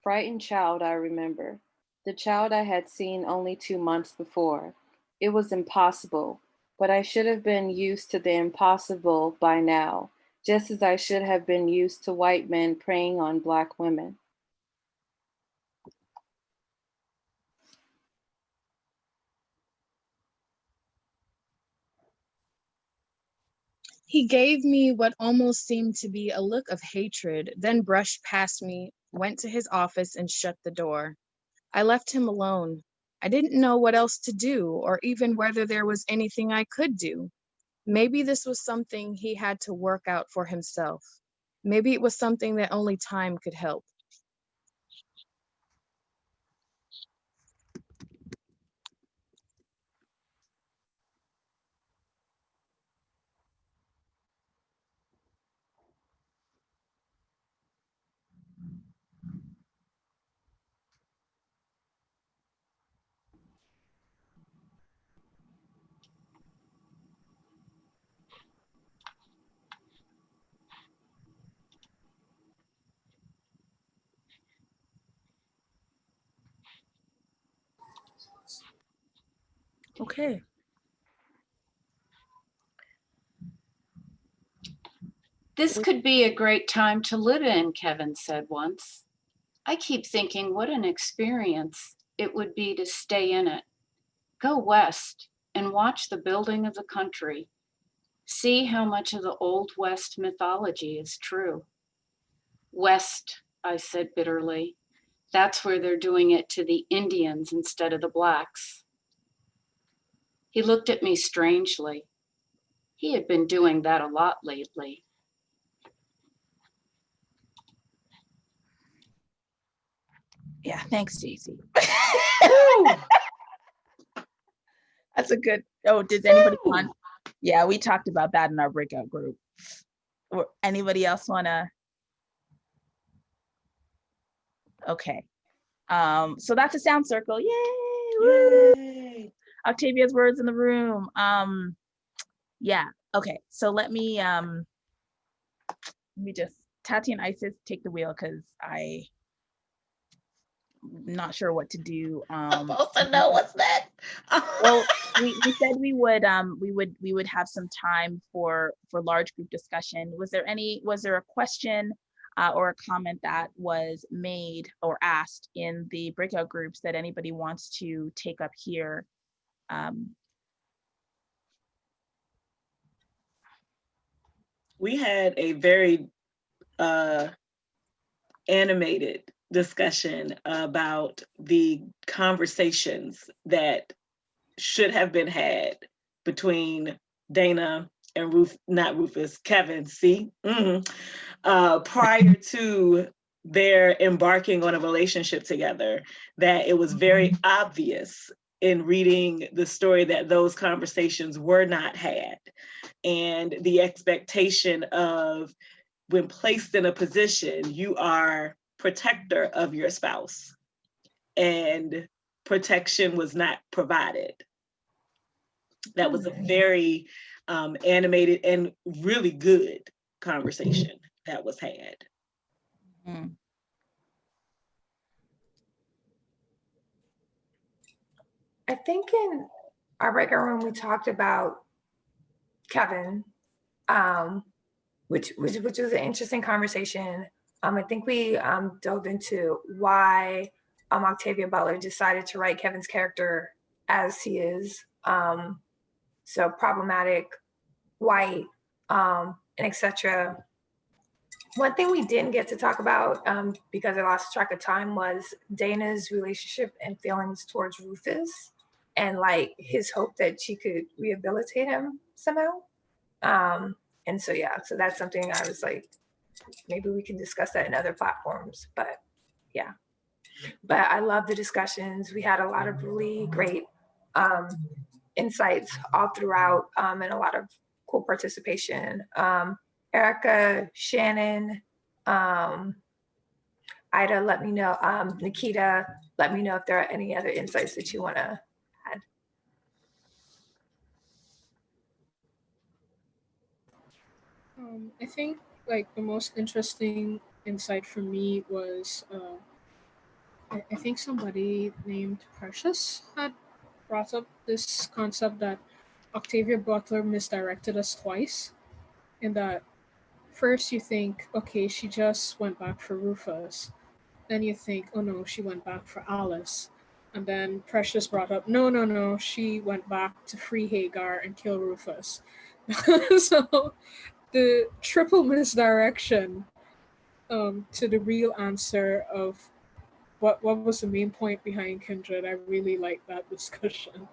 frightened child I remember, the child I had seen only 2 months before. It was impossible, but I should have been used to the impossible by now, just as I should have been used to white men preying on black women. He gave me what almost seemed to be a look of hatred, then brushed past me, went to his office, and shut the door. I left him alone. I didn't know what else to do, or even whether there was anything I could do. Maybe this was something he had to work out for himself. Maybe it was something that only time could help. Okay. This could be a great time to live in, Kevin said once. I keep thinking what an experience it would be to stay in it. Go west and watch the building of the country. See how much of the Old West mythology is true. West, I said bitterly. That's where they're doing it to the Indians instead of the blacks. He looked at me strangely. He had been doing that a lot lately. Yeah, thanks, Stacey. That's a good. Oh, did anybody want? Yeah, we talked about that in our breakout group. Or anybody else wanna? Okay. So that's a sound circle. Yay! Woo! Yay. Octavia's words in the room. Yeah. Okay. So let me just Tati and Isis take the wheel because I'm not sure what to do. I'm supposed to know what's that. Well, we said we would have some time for large group discussion. Was there a question or a comment that was made or asked in the breakout groups that anybody wants to take up here? We had a very animated discussion about the conversations that should have been had between Dana and Kevin, prior to their embarking on a relationship together, that it was very obvious in reading the story that those conversations were not had. And the expectation of, when placed in a position, you are protector of your spouse, and protection was not provided. That was a very animated and really good conversation that was had. I think in our breakout room we talked about Kevin, which was an interesting conversation. I think we dove into why Octavia Butler decided to write Kevin's character as he is. So problematic, white, and etc. One thing we didn't get to talk about because I lost track of time was Dana's relationship and feelings towards Rufus, and like his hope that she could rehabilitate him somehow. And so, yeah, so that's something I was like, maybe we can discuss that in other platforms, but yeah. But I love the discussions. We had a lot of really great insights all throughout, and a lot of cool participation. Erica, Shannon, Ida, let me know. Nikita, let me know if there are any other insights that you want to add. I think like the most interesting insight for me was I think somebody named Precious had brought up this concept that Octavia Butler misdirected us twice, and that first you think, okay, she just went back for Rufus. Then you think, oh no, she went back for Alice. And then Precious brought up, no, she went back to free Hagar and kill Rufus. So the triple misdirection to the real answer of what was the main point behind Kindred. I really like that discussion.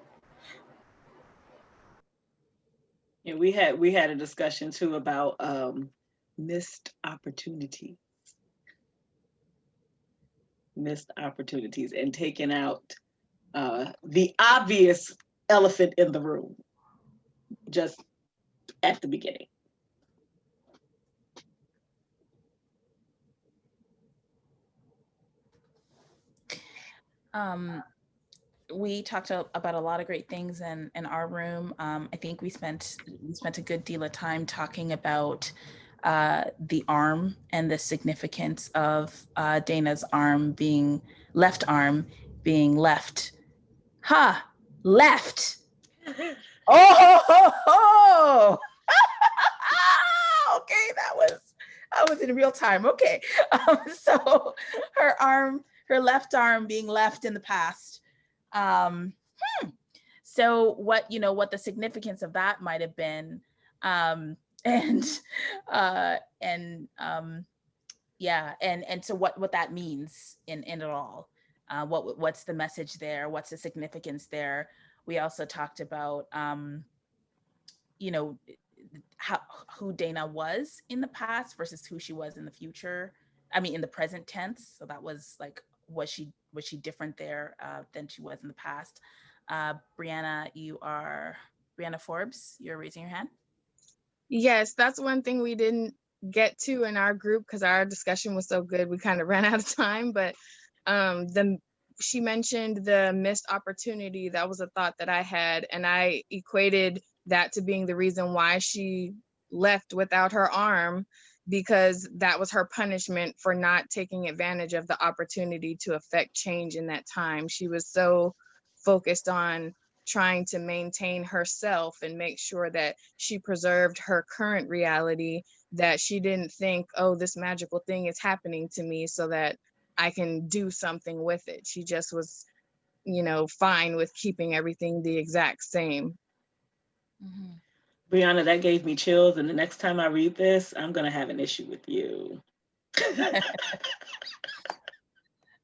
Yeah, we had a discussion too about missed opportunities and taking out the obvious elephant in the room just at the beginning. We talked about a lot of great things in our room. I think we spent a good deal of time talking about the arm and the significance of Dana's left arm being left. Left. Oh. Okay, that was in real time. Okay, so her left arm being left in the past. So what the significance of that might have been, and so what that means in it all. What's the message there? What's the significance there? We also talked about who Dana was in the past versus who she was in the future. I mean, in the present tense. So that was like, was she different there than she was in the past? Brianna Forbes, you're raising your hand. Yes, that's one thing we didn't get to in our group because our discussion was so good, we kind of ran out of time. But she mentioned the missed opportunity. That was a thought that I had, and I equated that to being the reason why she left without her arm, because that was her punishment for not taking advantage of the opportunity to affect change in that time. She was so focused on trying to maintain herself and make sure that she preserved her current reality, that she didn't think, oh, this magical thing is happening to me so that I can do something with it. She just was, fine with keeping everything the exact same. Mhm. Brianna, that gave me chills. And the next time I read this, I'm going to have an issue with you.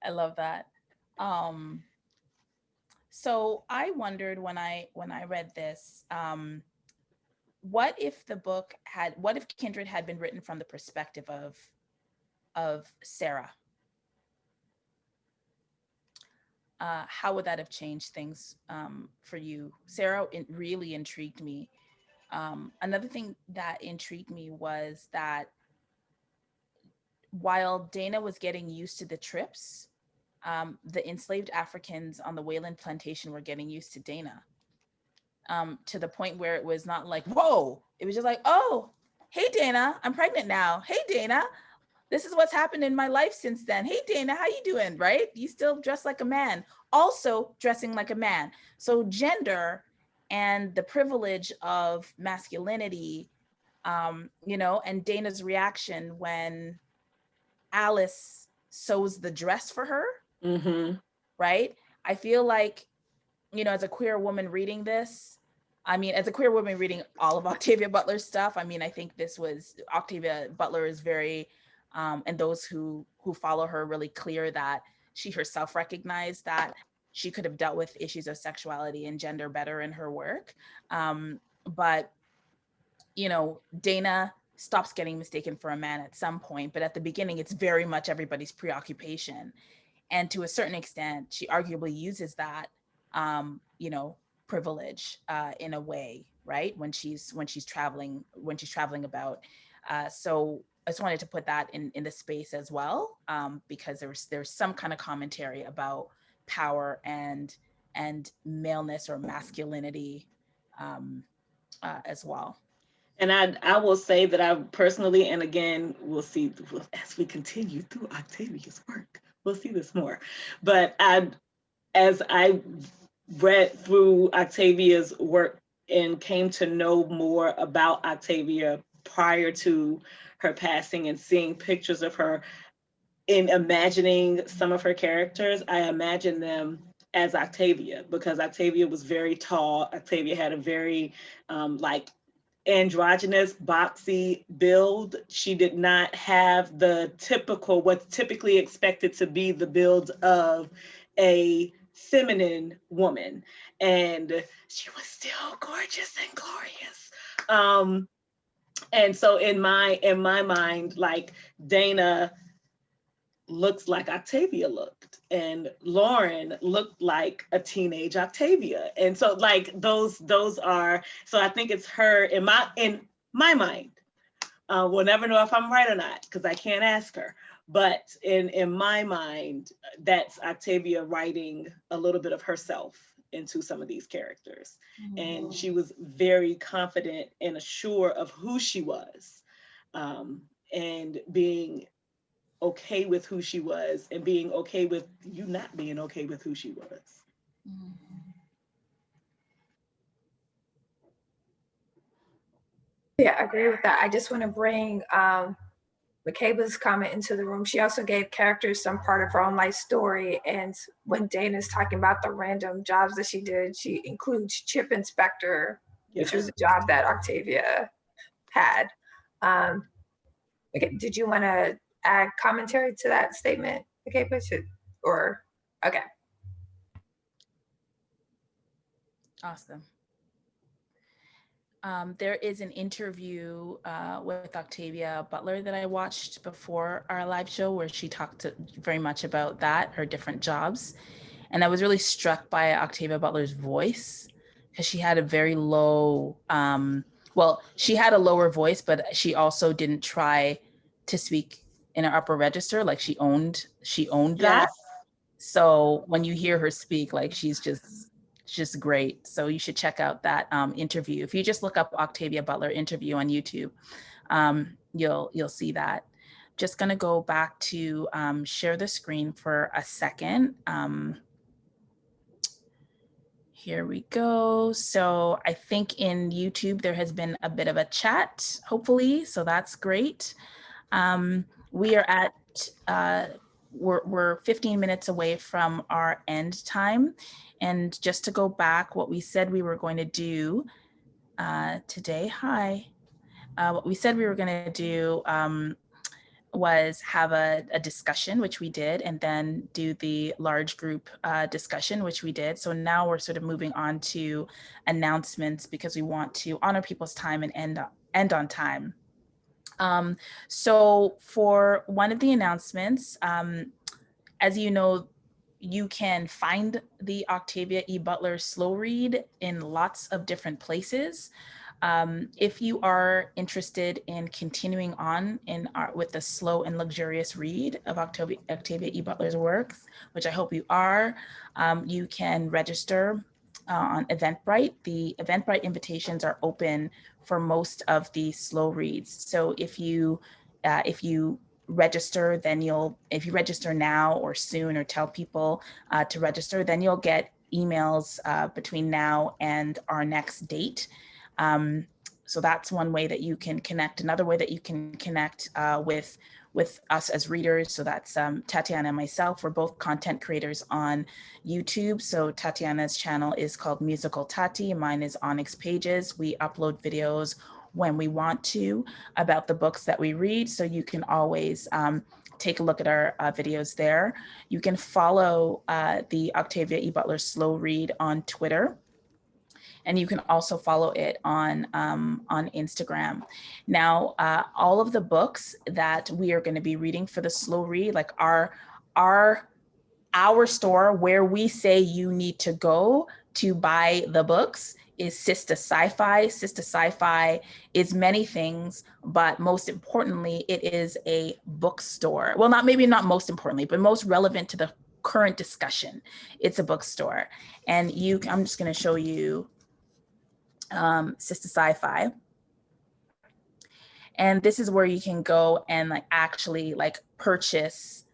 I love that. So I wondered when I read this, what if Kindred had been written from the perspective of Sarah? How would that have changed things for you? Sarah, it really intrigued me. Another thing that intrigued me was that while Dana was getting used to the trips, the enslaved Africans on the Wayland plantation were getting used to Dana, to the point where it was not like, whoa, it was just like, oh, hey, Dana, I'm pregnant now. Hey, Dana, this is what's happened in my life since then. Hey, Dana, how you doing, right? You still dress like a man, also dressing like a man. So gender and the privilege of masculinity, and Dana's reaction when Alice sews the dress for her, right? I feel like, as a queer woman reading this, as a queer woman reading all of Octavia Butler's stuff, I think this was, Octavia Butler is very, and those who follow her, really clear that she herself recognized that she could have dealt with issues of sexuality and gender better in her work. But, Dana stops getting mistaken for a man at some point, but at the beginning, it's very much everybody's preoccupation. And to a certain extent, she arguably uses that, privilege in a way, right? When she's traveling about. So I just wanted to put that in the space as well, because there's some kind of commentary about power and maleness or masculinity as well. And I will say that I personally, and again, we'll see as we continue through Octavia's work, we'll see this more. But as I read through Octavia's work and came to know more about Octavia prior to her passing, and seeing pictures of her in imagining some of her characters, I imagined them as Octavia, because Octavia was very tall. Octavia had a very androgynous, boxy build. She did not have the typical, what's typically expected to be the build of a feminine woman. And she was still gorgeous and glorious. And so in my mind, like, Dana looks like Octavia looked, and Lauren looked like a teenage Octavia. And so like those are, so I think it's her in my mind. We'll never know if I'm right or not, because I can't ask her. But in my mind, that's Octavia writing a little bit of herself into some of these characters. And she was very confident and assured of who she was, and being okay with who she was, and being okay with you not being okay with who she was. Yeah, I agree with that. I just want to bring Makeba's comment into the room. She also gave characters some part of her own life story. And when Dana's talking about the random jobs that she did, she includes chip inspector, which was a job that Octavia had. Okay, did you want to add commentary to that statement? Okay, okay. Awesome. There is an interview with Octavia Butler that I watched before our live show, where she talked very much about that, her different jobs. And I was really struck by Octavia Butler's voice, because she had a very low, well, she had a lower voice, but she also didn't try to speak in her upper register. Like she owned that. Yes. So when you hear her speak, like she's just great. So you should check out that interview. If you just look up Octavia Butler interview on YouTube, you'll see that. Just gonna go back to share the screen for a second. Here we go. So I think in YouTube there has been a bit of a chat, hopefully, so that's great. We are at, we're 15 minutes away from our end time. And just to go back, what we said we were going to do today, what we said we were going to do was have a discussion, which we did, and then do the large group discussion, which we did. So now we're sort of moving on to announcements because we want to honor people's time and end on time. So for one of the announcements, as you know, you can find the Octavia E. Butler slow read in lots of different places. If you are interested in continuing on with the slow and luxurious read of Octavia E. Butler's works, which I hope you are, you can register on Eventbrite. The Eventbrite invitations are open for most of the slow reads. So if you register, then if you register now or soon or tell people to register, then you'll get emails between now and our next date. So that's one way that you can connect. Another way that you can connect with us as readers. So that's Tatiana and myself. We're both content creators on YouTube. So Tatiana's channel is called Musical Tati. Mine is Onyx Pages. We upload videos when we want to about the books that we read. So you can always take a look at our videos there. You can follow the Octavia E. Butler Slow Read on Twitter. And you can also follow it on Instagram. Now, all of the books that we are going to be reading for the slow read, like our store where we say you need to go to buy the books, is Sister Sci-Fi. Sister Sci-Fi is many things, but most importantly, it is a bookstore. Well, maybe not most importantly, but most relevant to the current discussion. It's a bookstore. And I'm just going to show you Sister Sci-Fi. And this is where you can go and actually purchase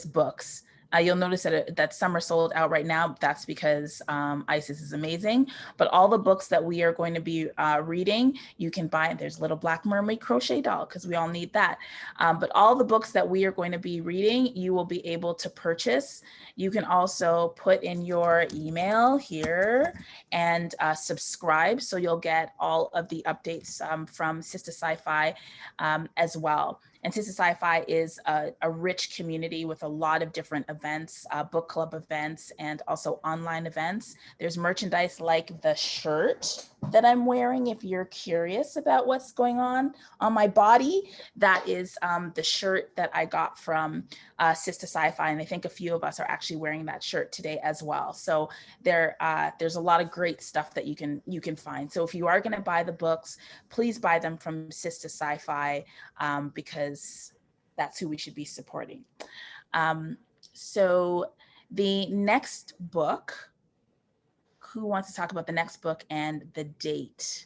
books. You'll notice that some are sold out right now. That's because ISIS is amazing. But all the books that we are going to be reading, you can buy. There's Little Black Mermaid crochet doll, because we all need that. But all the books that we are going to be reading, you will be able to purchase. You can also put in your email here and subscribe. So you'll get all of the updates from Sister Sci-Fi as well. And Sister Sci-Fi is a rich community with a lot of different events, book club events, and also online events. There's merchandise like the shirt that I'm wearing. If you're curious about what's going on my body, that is the shirt that I got from Sister Sci-Fi. And I think a few of us are actually wearing that shirt today as well. So there's a lot of great stuff that you can find. So if you are going to buy the books, please buy them from Sister Sci-Fi because that's who we should be supporting. So the next book, who wants to talk about the next book and the date?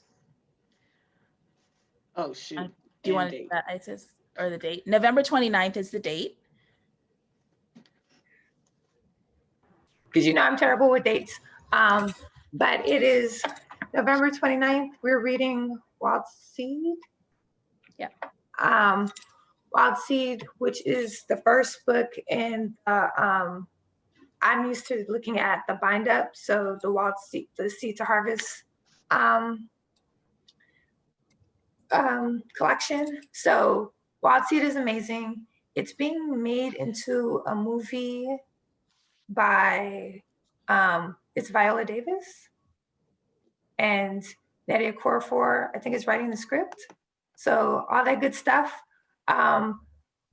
Oh, shoot. Do you want to do that, Isis? Or the date? November 29th is the date. Because I'm terrible with dates. But it is November 29th. We're reading Wild Seed. Yeah. Wild Seed, which is the first book in I'm used to looking at the bind up, so the Wild Seed, the Seed to Harvest collection. So Wild Seed is amazing. It's being made into a movie by it's Viola Davis and Nadia Corfor, I think, is writing the script. So all that good stuff.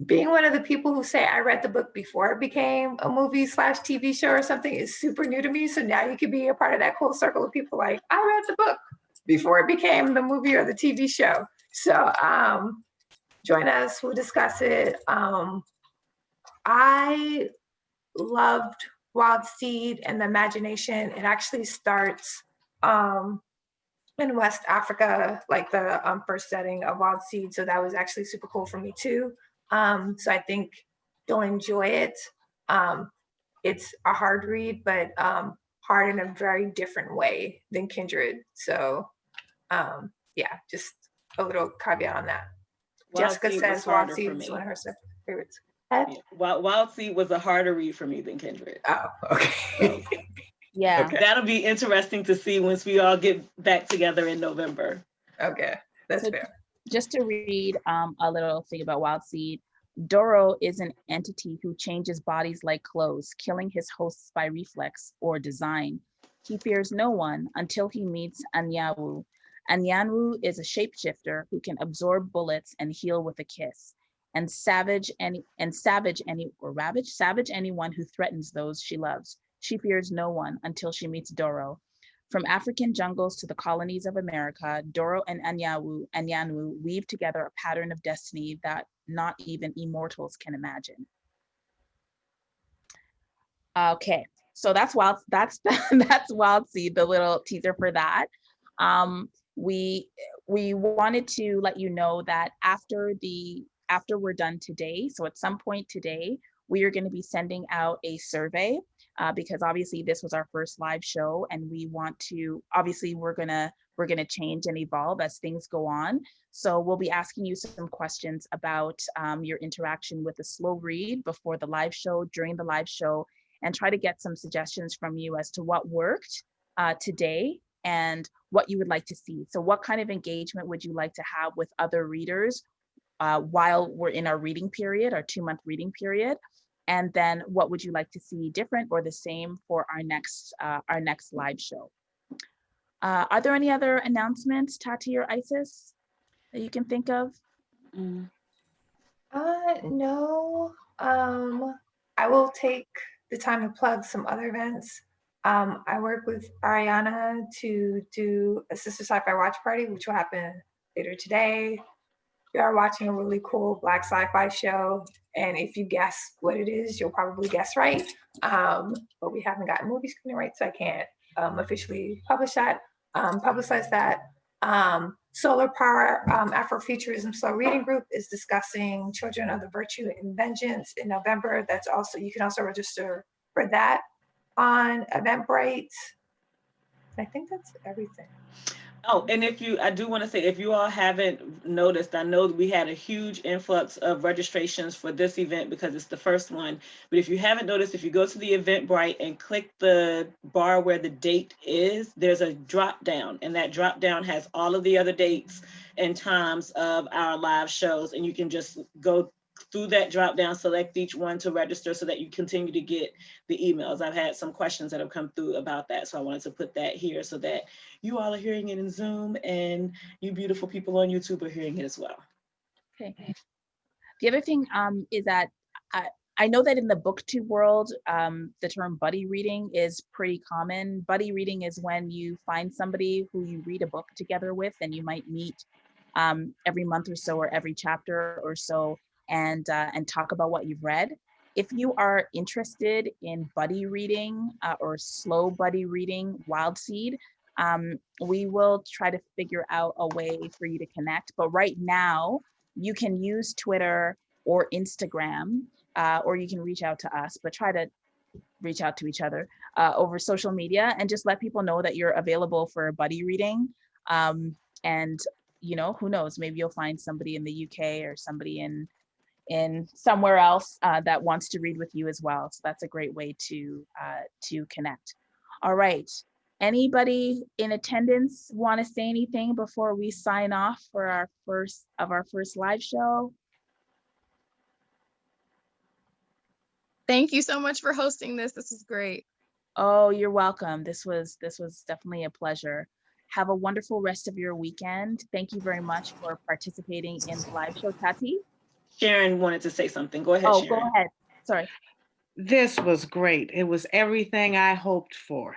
Being one of the people who say I read the book before it became a movie / TV show or something is super new to me. So now you can be a part of that cool circle of people like, I read the book. before it became the movie or the TV show. So join us, we'll discuss it. I loved Wild Seed and the imagination. It actually starts in West Africa, like the first setting of Wild Seed. So that was actually super cool for me too. So I think you'll enjoy it. It's a hard read, but hard in a very different way than Kindred. So yeah, just a little caveat on that. Jessica says Wild Seed is one of her favorites. Yeah. Wild Seed was a harder read for me than Kindred. Oh, okay. So, Yeah. okay. That'll be interesting to see once we all get back together in November. Okay, that's fair. Just to read a little thing about Wild Seed. Doro is an entity who changes bodies like clothes, killing his hosts by reflex or design. He fears no one until he meets Anyanwu. Anyanwu is a shapeshifter who can absorb bullets and heal with a kiss, and savage anyone who threatens those she loves. She fears no one until she meets Doro. From African jungles to the colonies of America, Doro and Anyanwu weave together a pattern of destiny that not even immortals can imagine. Okay, so that's Wild Seed, the little teaser for that. We wanted to let you know that after we're done today, so at some point today, we are going to be sending out a survey because obviously this was our first live show, and we want to, obviously we're gonna change and evolve as things go on. So we'll be asking you some questions about your interaction with the slow read before the live show, during the live show, and try to get some suggestions from you as to what worked today and what you would like to see. So what kind of engagement would you like to have with other readers while we're in our reading period, our 2-month reading period? And then what would you like to see different or the same for our next live show? Are there any other announcements, Tati or Isis, that you can think of? No. I will take the time to plug some other events. I work with Ariana to do a Sister Sci-Fi Watch Party, which will happen later today. We are watching a really cool Black sci-fi show, and if you guess what it is, you'll probably guess right. But we haven't gotten movie screening rights, so I can't officially publicize that. Solar Power Afrofuturism Slow Reading Group is discussing Children of the Virtue and Vengeance in November. That's also, you can also register for that on Eventbrite. I think that's everything. Oh, and I do want to say, if you all haven't noticed, I know we had a huge influx of registrations for this event because it's the first one. But if you haven't noticed, if you go to the Eventbrite and click the bar where the date is, there's a drop down, and that drop down has all of the other dates and times of our live shows, and you can just go through that drop down, select each one to register so that you continue to get the emails. I've had some questions that have come through about that, so I wanted to put that here so that you all are hearing it in Zoom and you beautiful people on YouTube are hearing it as well. Okay. The other thing is that I know that in the booktube world, the term buddy reading is pretty common. Buddy reading is when you find somebody who you read a book together with, and you might meet every month or so, or every chapter or so, and talk about what you've read. If you are interested in buddy reading or slow buddy reading Wild Seed, we will try to figure out a way for you to connect. But right now, you can use Twitter or Instagram, or you can reach out to us, but try to reach out to each other over social media and just let people know that you're available for a buddy reading. And you know, who knows, maybe you'll find somebody in the UK or somebody in somewhere else that wants to read with you as well. So that's a great way to connect. All right. Anybody in attendance want to say anything before we sign off for our first live show? Thank you so much for hosting this. This is great. Oh, you're welcome. This was definitely a pleasure. Have a wonderful rest of your weekend. Thank you very much for participating in the live show, Tati. Sharon wanted to say something. Go ahead, Oh, Sharon. go ahead. Sorry. This was great. It was everything I hoped for.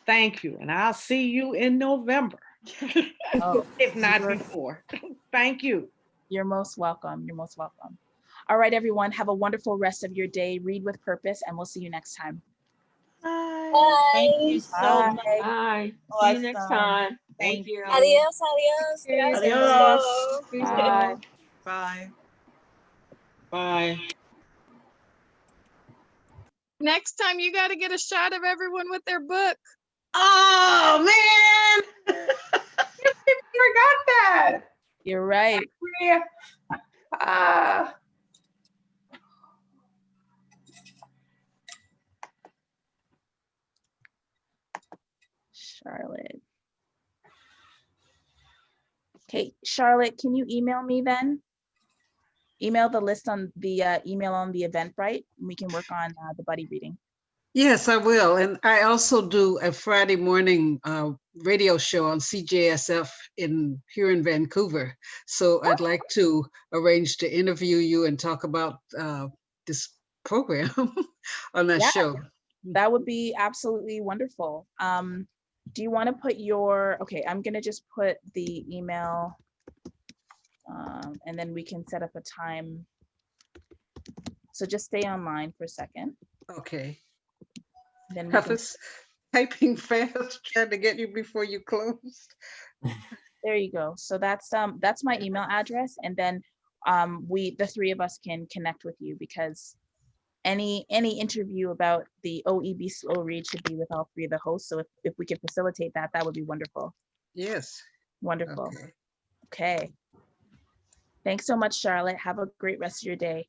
Thank you, and I'll see you in November. Oh, if not you're- before. Thank you. You're most welcome. You're most welcome. All right, everyone. Have a wonderful rest of your day. Read with purpose, and we'll see you next time. Bye. Thank you so much. Bye. Bye. See you next Awesome. time. Thank Thank you. you. Adios, adios. Adios. Bye. Bye. Bye. Next time you got to get a shot of everyone with their book. Oh man. Forgot that. You're right. Yeah. Ah. Charlotte. Okay, Charlotte, can you email me then? Email the list on the email on the Eventbrite, and we can work on the buddy reading. Yes, I will. And I also do a Friday morning radio show on CJSF here in Vancouver. So I'd like to arrange to interview you and talk about this program on that show. That would be absolutely wonderful. Do you want to put your, okay, I'm going to just put the email and then we can set up a time. So just stay online for a second. Okay. Then we I can, was typing fast, trying to get you before you closed. there you go. So that's my email address, and then the three of us can connect with you, because any interview about the OEB slow read should be with all three of the hosts. So if we could facilitate that, that would be wonderful. Yes. Wonderful. Okay. Okay. Thanks so much, Charlotte. Have a great rest of your day.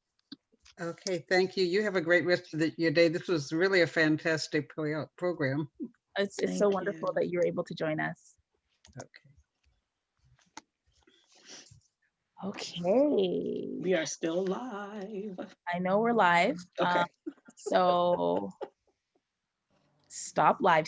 Okay, thank you. You have a great rest of your day. This was really a fantastic program. It's so wonderful that you're able to join us. Okay. Okay. We are still live. I know we're live. Okay. So stop live